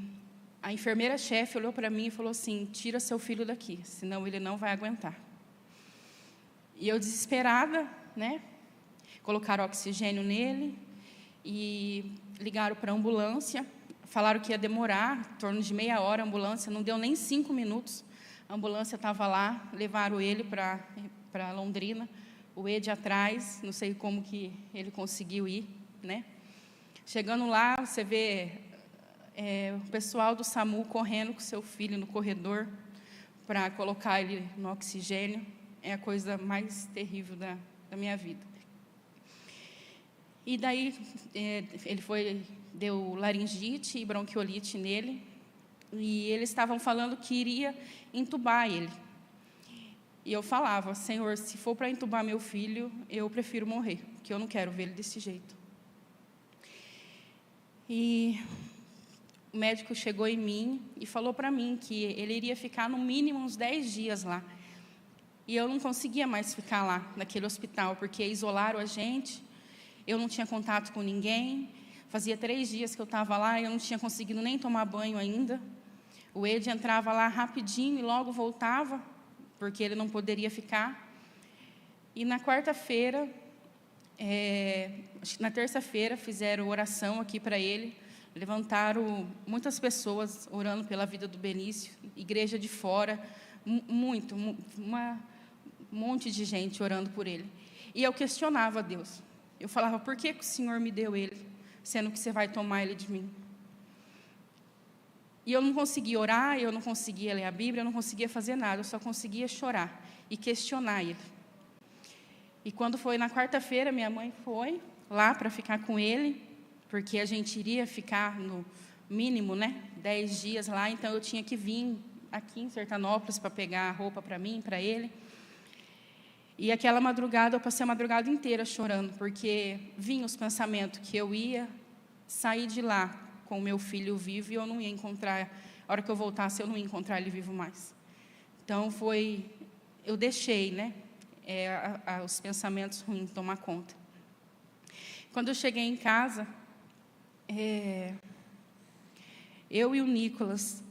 a enfermeira-chefe olhou para mim e falou assim, tira seu filho daqui, senão ele não vai aguentar. E eu desesperada, né? Colocaram oxigênio nele e ligaram para a ambulância. Falaram que ia demorar, em torno de meia hora a ambulância, não deu nem 5 minutos. A ambulância estava lá, levaram ele para Londrina, o Ed atrás, não sei como que ele conseguiu ir, né? Chegando lá, você vê o pessoal do SAMU correndo com seu filho no corredor para colocar ele no oxigênio. É a coisa mais terrível da minha vida. E daí, ele deu laringite e bronquiolite nele, e eles estavam falando que iria entubar ele. E eu falava, Senhor, se for para entubar meu filho, eu prefiro morrer, porque eu não quero ver ele desse jeito. E o médico chegou em mim e falou para mim que ele iria ficar no mínimo uns 10 dias lá. E eu não conseguia mais ficar lá, naquele hospital, porque isolaram a gente, eu não tinha contato com ninguém, fazia 3 dias que eu estava lá e eu não tinha conseguido nem tomar banho ainda. O Ed entrava lá rapidinho e logo voltava, porque ele não poderia ficar. E na quarta-feira, na terça-feira, fizeram oração aqui para ele, levantaram muitas pessoas orando pela vida do Benício, igreja de fora, um monte de gente orando por ele. E eu questionava a Deus. Eu falava, por que o Senhor me deu ele, sendo que você vai tomar ele de mim? E eu não conseguia orar, eu não conseguia ler a Bíblia, eu não conseguia fazer nada, eu só conseguia chorar e questionar ele. E quando foi na quarta-feira, minha mãe foi lá para ficar com ele, porque a gente iria ficar no mínimo, 10 dias lá, então eu tinha que vir aqui em Sertanópolis para pegar a roupa para mim, para ele. E aquela madrugada, eu passei a madrugada inteira chorando, porque vinham os pensamentos que eu ia sair de lá com o meu filho vivo e eu não ia encontrar, a hora que eu voltasse eu não ia encontrar ele vivo mais. Então eu deixei, né, os pensamentos ruins tomar conta. Quando eu cheguei em casa, eu e o Nicolas,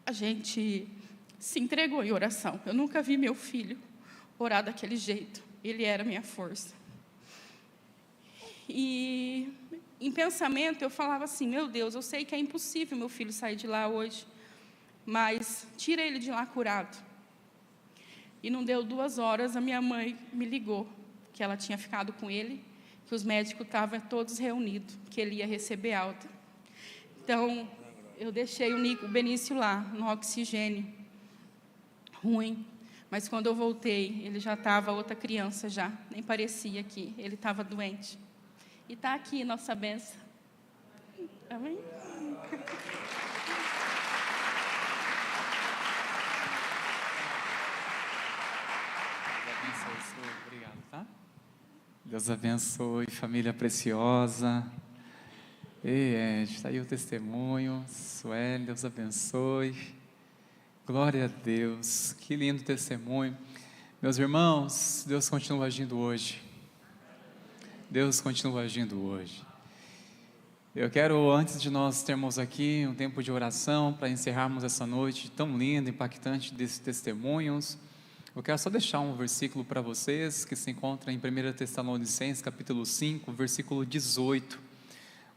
a gente se entregou em oração. Eu nunca vi meu filho orar daquele jeito. Ele era a minha força. E em pensamento eu falava assim, meu Deus, eu sei que é impossível meu filho sair de lá hoje, mas tira ele de lá curado. E não deu 2 horas, a minha mãe me ligou, que ela tinha ficado com ele, que os médicos estavam todos reunidos, que ele ia receber alta. Então, eu deixei o Benício lá, no oxigênio, ruim. Mas quando eu voltei, ele já estava outra criança já, nem parecia que ele estava doente. E está aqui nossa bênção. Amém? Obrigado, tá? Deus abençoe, família preciosa. Está aí o testemunho. Sueli, Deus abençoe. Glória a Deus. Que lindo testemunho. Meus irmãos, Deus continua agindo hoje. Deus continua agindo hoje. Eu quero, antes de nós termos aqui um tempo de oração, para encerrarmos essa noite tão linda, impactante desses testemunhos, eu quero só deixar um versículo para vocês, que se encontra em 1 Tessalonicenses, capítulo 5, versículo 18.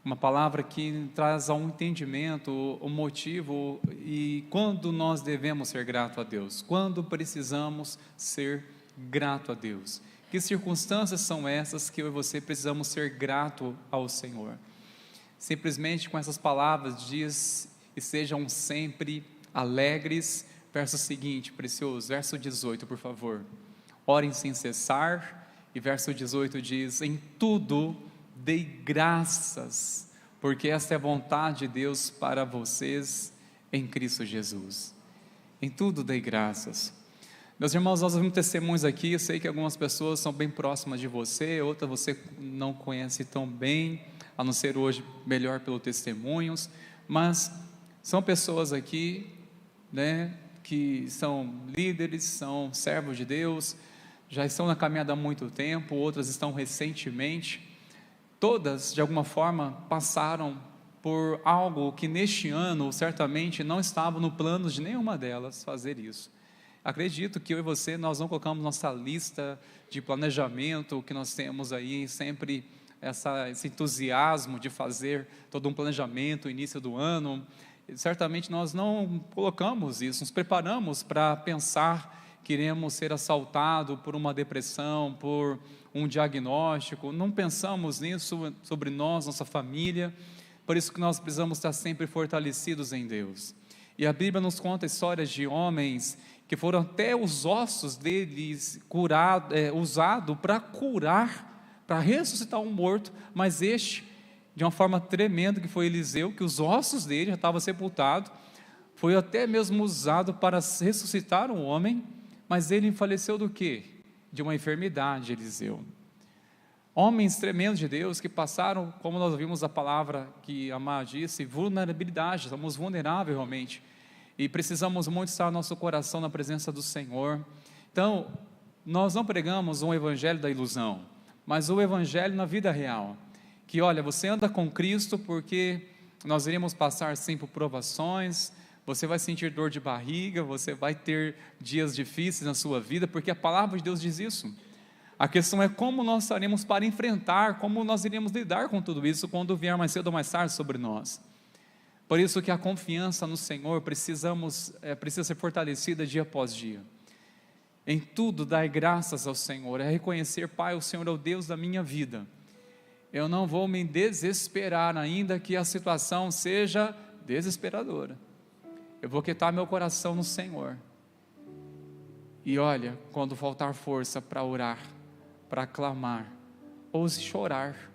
Uma palavra que traz ao entendimento, o motivo e quando nós devemos ser grato a Deus, quando precisamos ser grato a Deus. Que circunstâncias são essas que eu e você precisamos ser grato ao Senhor? Simplesmente com essas palavras diz, e sejam sempre alegres. Verso seguinte, precioso, verso 18, por favor. Orem sem cessar. E verso 18 diz, em tudo dei graças, porque esta é a vontade de Deus para vocês em Cristo Jesus. Em tudo dei graças. Meus irmãos, nós ouvimos testemunhos aqui, eu sei que algumas pessoas são bem próximas de você, outras você não conhece tão bem, a não ser hoje melhor pelos testemunhos, mas são pessoas aqui, né, que são líderes, são servos de Deus, já estão na caminhada há muito tempo, outras estão recentemente, todas de alguma forma passaram por algo que neste ano certamente não estava no plano de nenhuma delas fazer isso. Acredito que eu e você, nós não colocamos nossa lista de planejamento, que nós temos aí sempre esse entusiasmo de fazer todo um planejamento, início do ano. Certamente nós não colocamos isso, nos preparamos para pensar que iremos ser assaltados por uma depressão, por um diagnóstico, não pensamos nisso sobre nós, nossa família, por isso que nós precisamos estar sempre fortalecidos em Deus. E a Bíblia nos conta histórias de homens que foram até os ossos deles usados para curar, para ressuscitar um morto, mas este, de uma forma tremenda, que foi Eliseu, que os ossos dele já estavam sepultados, foi até mesmo usado para ressuscitar um homem, mas ele faleceu do quê? De uma enfermidade, Eliseu. Homens tremendos de Deus que passaram, como nós ouvimos a palavra que a Má disse, vulnerabilidade, somos vulneráveis realmente, e precisamos muito estar nosso coração na presença do Senhor. Então, nós não pregamos um evangelho da ilusão, mas o evangelho na vida real, que olha, você anda com Cristo porque nós iremos passar sim por provações, você vai sentir dor de barriga, você vai ter dias difíceis na sua vida, porque a palavra de Deus diz isso. A questão é como nós estaremos para enfrentar, como nós iremos lidar com tudo isso quando vier mais cedo ou mais tarde sobre nós. Por isso que a confiança no Senhor precisa ser fortalecida dia após dia. Em tudo dar graças ao Senhor, é reconhecer, Pai, o Senhor é o Deus da minha vida. Eu não vou me desesperar ainda que a situação seja desesperadora. Eu vou quietar meu coração no Senhor. E olha, quando faltar força para orar, para clamar, ou se chorar,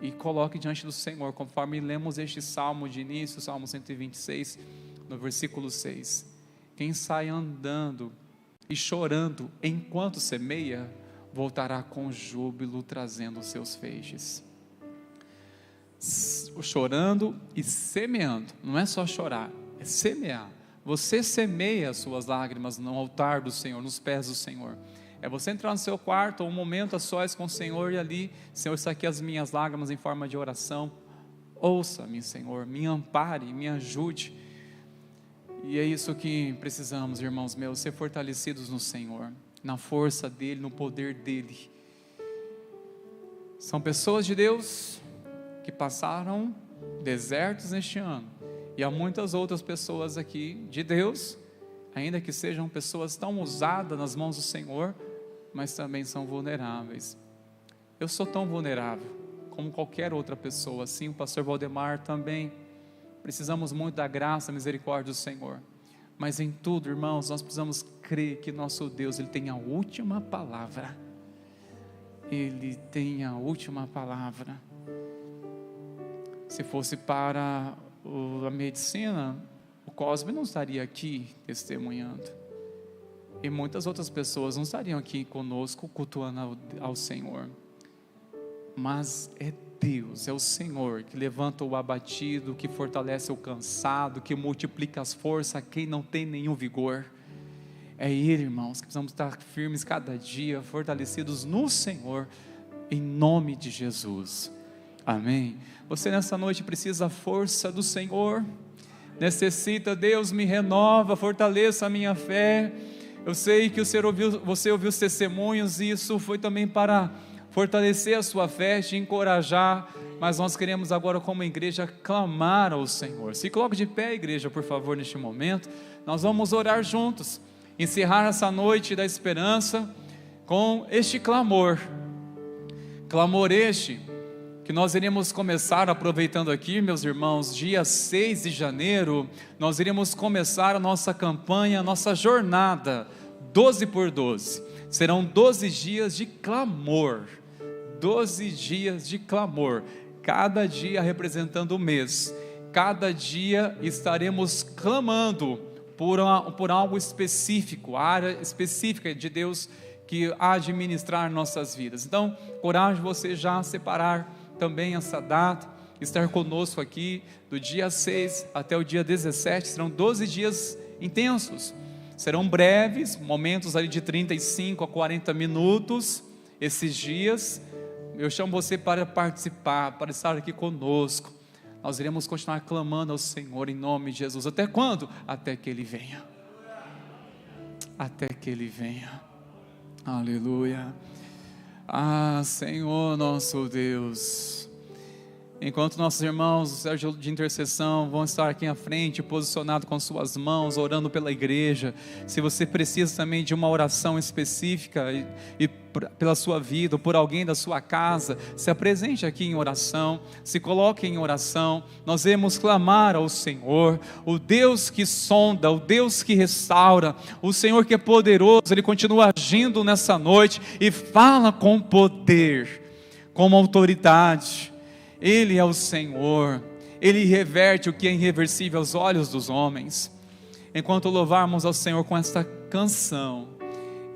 e coloque diante do Senhor, conforme lemos este salmo de início, Salmo 126, no versículo 6. Quem sai andando e chorando enquanto semeia, voltará com júbilo trazendo os seus feixes. chorando e semeando. Não é só chorar, é semear. Você semeia as suas lágrimas no altar do Senhor, nos pés do Senhor. É você entrar no seu quarto, um momento a sós com o Senhor, e ali, Senhor, está aqui as minhas lágrimas em forma de oração. Ouça-me, Senhor, me ampare, me ajude. E é isso que precisamos, irmãos meus, ser fortalecidos no Senhor, na força dEle, no poder dEle. São pessoas de Deus que passaram desertos neste ano, e há muitas outras pessoas aqui de Deus, ainda que sejam pessoas tão usadas nas mãos do Senhor, mas também são vulneráveis. Eu sou tão vulnerável como qualquer outra pessoa, assim o pastor Valdemar também. Precisamos muito da graça e misericórdia do Senhor, mas em tudo, irmãos, nós precisamos crer que nosso Deus, Ele tem a última palavra. Ele tem a última palavra. Se fosse para a medicina, o Cosme não estaria aqui testemunhando, e muitas outras pessoas não estariam aqui conosco cultuando ao Senhor. Mas é Deus, é o Senhor que levanta o abatido, que fortalece o cansado, que multiplica as forças a quem não tem nenhum vigor. É Ele, irmãos, que precisamos estar firmes cada dia, fortalecidos no Senhor, em nome de Jesus. Amém. Você nessa noite precisa da força do Senhor, necessita: Deus me renova, fortaleça a minha fé. Eu sei que você ouviu os testemunhos, e isso foi também para fortalecer a sua fé, te encorajar, mas nós queremos agora, como igreja, clamar ao Senhor. Se coloque de pé, igreja, por favor, neste momento. Nós vamos orar juntos, encerrar essa noite da esperança com este clamor este, que nós iremos começar aproveitando aqui, meus irmãos, dia 6 de janeiro, nós iremos começar a nossa campanha, a nossa jornada, 12 por 12, serão 12 dias de clamor, 12 dias de clamor, cada dia representando um mês, cada dia estaremos clamando por algo específico, a área específica de Deus que há de ministrar nossas vidas. Então, coragem você já separar também essa data, estar conosco aqui, do dia 6 até o dia 17, serão 12 dias intensos, serão breves, momentos ali de 35 a 40 minutos, esses dias. Eu chamo você para participar, para estar aqui conosco. Nós iremos continuar clamando ao Senhor em nome de Jesus. Até quando? Até que Ele venha. Até que Ele venha. Aleluia. Ah, Senhor nosso Deus. Enquanto nossos irmãos do Sérgio de intercessão vão estar aqui à frente, posicionado com suas mãos, orando pela igreja. Se você precisa também de uma oração específica e pela sua vida, ou por alguém da sua casa, se apresente aqui em oração, se coloque em oração. Nós vamos clamar ao Senhor, o Deus que sonda, o Deus que restaura, o Senhor que é poderoso. Ele continua agindo nessa noite e fala com poder, com autoridade. Ele é o Senhor, Ele reverte o que é irreversível aos olhos dos homens. Enquanto louvarmos ao Senhor com esta canção,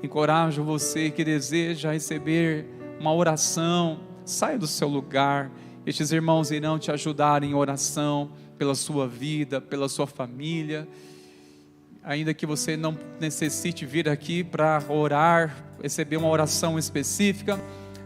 encorajo você que deseja receber uma oração, saia do seu lugar. Estes irmãos irão te ajudar em oração pela sua vida, pela sua família. Ainda que você não necessite vir aqui para orar, receber uma oração específica,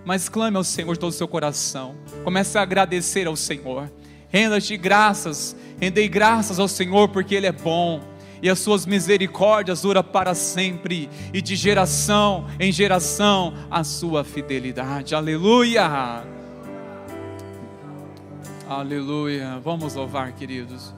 mas clame ao Senhor de todo o seu coração. Comece a agradecer ao Senhor. Renda-te graças, rendei graças ao Senhor, porque Ele é bom, e as suas misericórdias duram para sempre, e de geração em geração a sua fidelidade. Aleluia. Aleluia. Vamos louvar, queridos.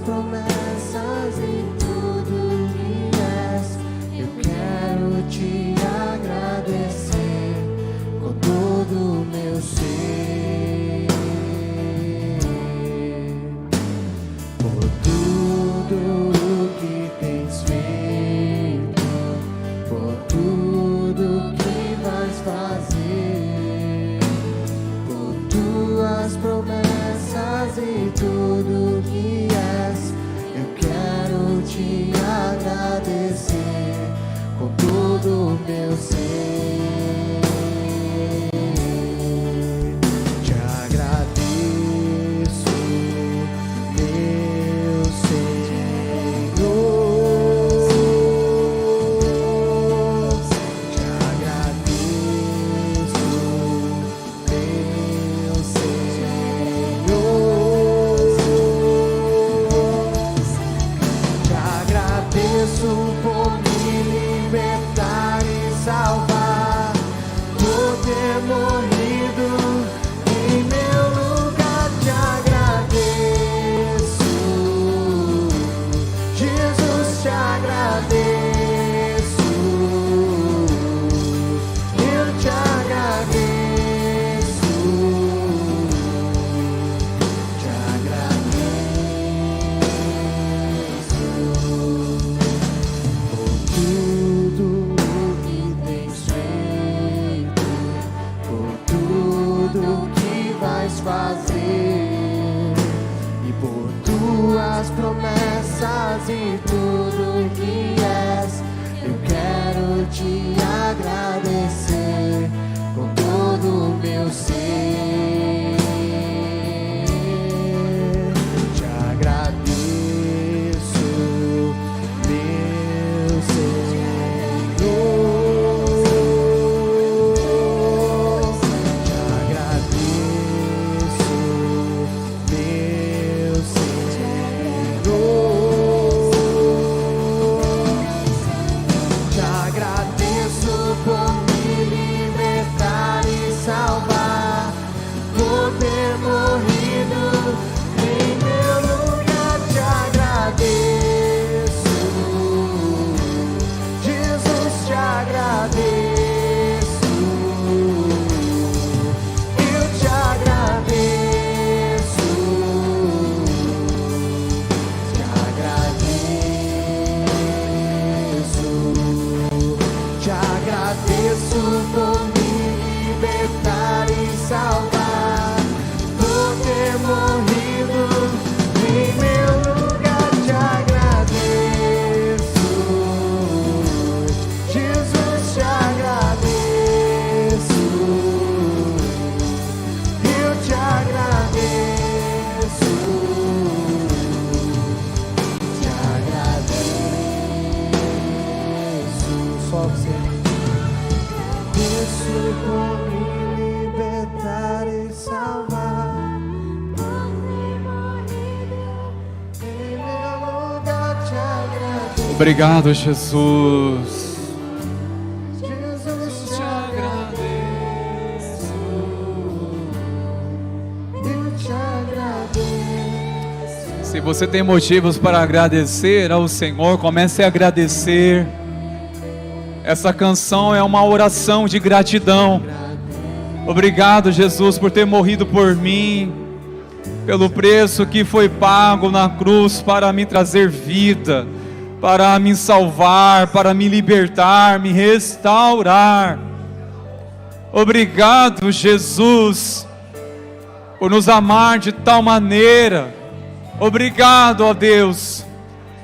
Promessas e tudo que é promessas e tudo que és. Eu quero te agradecer com todo o meu ser. Te agradeço, meu Senhor. Te agradeço, meu Senhor. Te agradeço por me libertar e salvar, por ter morrido em meu lugar. Te agradeço, Jesus, te agradeço. Eu te agradeço, te agradeço por tudo que tens feito, por tudo que vais fazer, e por tuas promessas e tudo que és. Eu quero te agradecer com todo o meu ser. Te agradeço, meu Senhor. Te agradeço, meu Senhor. Te agradeço por me libertar e salvar, por ter morrido em meu lugar. Te agradeço, Jesus, te agradeço. Eu te agradeço, te agradeço. Te agradeço por me libertar e salvar, por ter morrido em meu lugar. Te agradeço, Jesus, te agradeço. Eu te agradeço, te agradeço. Só você. Isso por me libertar e salvar, em meu lugar. Te agradeço, Obrigado, Jesus. Jesus, te agradeço. Eu te agradeço. Se você tem motivos para agradecer ao Senhor, comece a agradecer. Essa canção é uma oração de gratidão. Obrigado, Jesus, por ter morrido por mim, pelo preço que foi pago na cruz para me trazer vida, para me salvar, para me libertar, me restaurar. Obrigado, Jesus, por nos amar de tal maneira. Obrigado, ó Deus,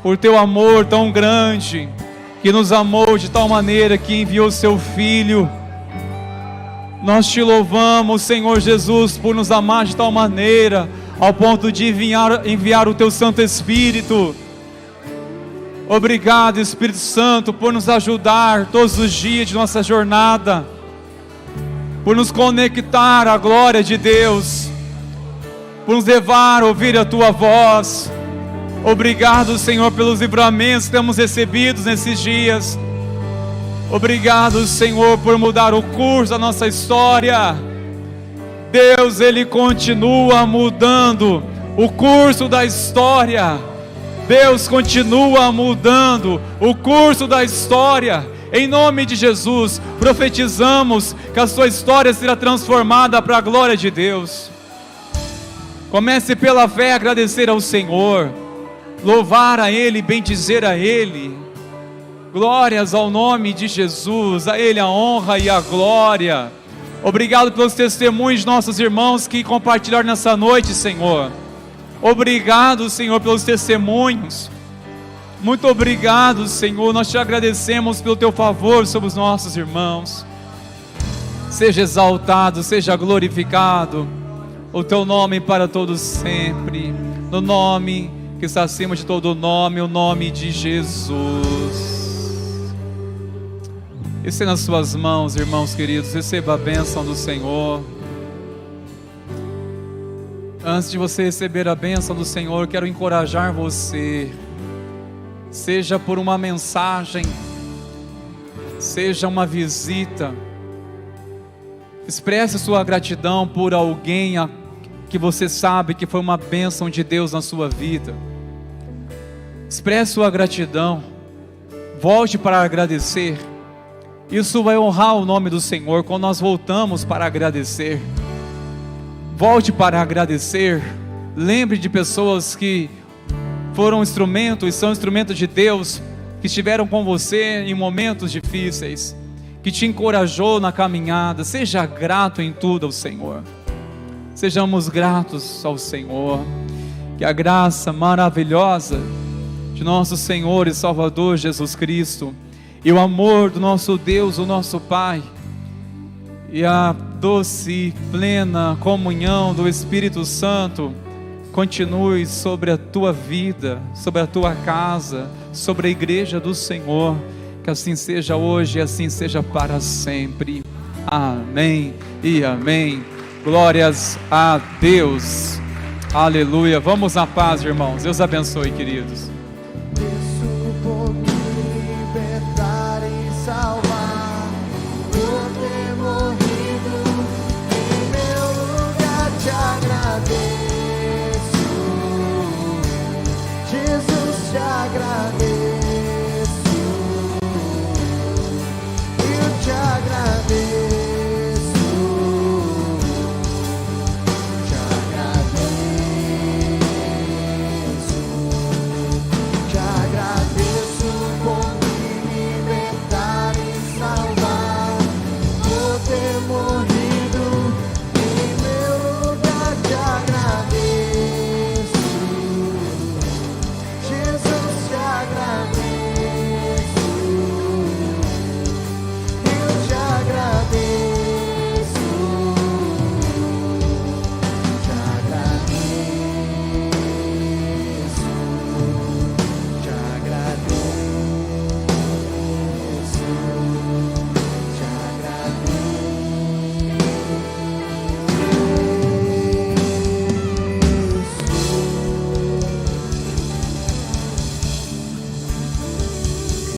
por teu amor tão grande, que nos amou de tal maneira que enviou seu Filho. Nós te louvamos, Senhor Jesus, por nos amar de tal maneira, ao ponto de enviar o teu Santo Espírito. Obrigado, Espírito Santo, por nos ajudar todos os dias de nossa jornada, por nos conectar à glória de Deus, por nos levar a ouvir a tua voz. Obrigado, Senhor, pelos livramentos que temos recebidos nesses dias. Obrigado, Senhor, por mudar o curso da nossa história. Deus, Ele continua mudando o curso da história. Deus continua mudando o curso da história. Em nome de Jesus, profetizamos que a sua história será transformada para a glória de Deus. Comece pela fé a agradecer ao Senhor, louvar a Ele, bendizer a Ele. Glórias ao nome de Jesus, a Ele a honra e a glória. Obrigado pelos testemunhos de nossos irmãos que compartilharam nessa noite, Senhor. Obrigado, Senhor, pelos testemunhos. Muito obrigado, Senhor. Nós te agradecemos pelo teu favor sobre os nossos irmãos. Seja exaltado, seja glorificado o teu nome para todos sempre, no nome que está acima de todo nome, o nome de Jesus. Esse nas suas mãos, irmãos queridos, receba a bênção do Senhor. Antes de você receber a bênção do Senhor, quero encorajar você, seja por uma mensagem, seja uma visita, expresse sua gratidão por alguém que você sabe que foi uma bênção de Deus na sua vida. Expresse sua gratidão, volte para agradecer. Isso vai honrar o nome do Senhor quando nós voltamos para agradecer. Volte para agradecer. Lembre de pessoas que foram instrumentos e são instrumentos de Deus, que estiveram com você em momentos difíceis, que te encorajou na caminhada. Seja grato em tudo ao Senhor. Sejamos gratos ao Senhor. Que a graça maravilhosa de nosso Senhor e Salvador Jesus Cristo, e o amor do nosso Deus, o nosso Pai, e a doce e plena comunhão do Espírito Santo continue sobre a tua vida, sobre a tua casa, sobre a igreja do Senhor. Que assim seja hoje e assim seja para sempre. Amém e amém. Glórias a Deus. Aleluia. Vamos na paz, irmãos. Deus abençoe, queridos.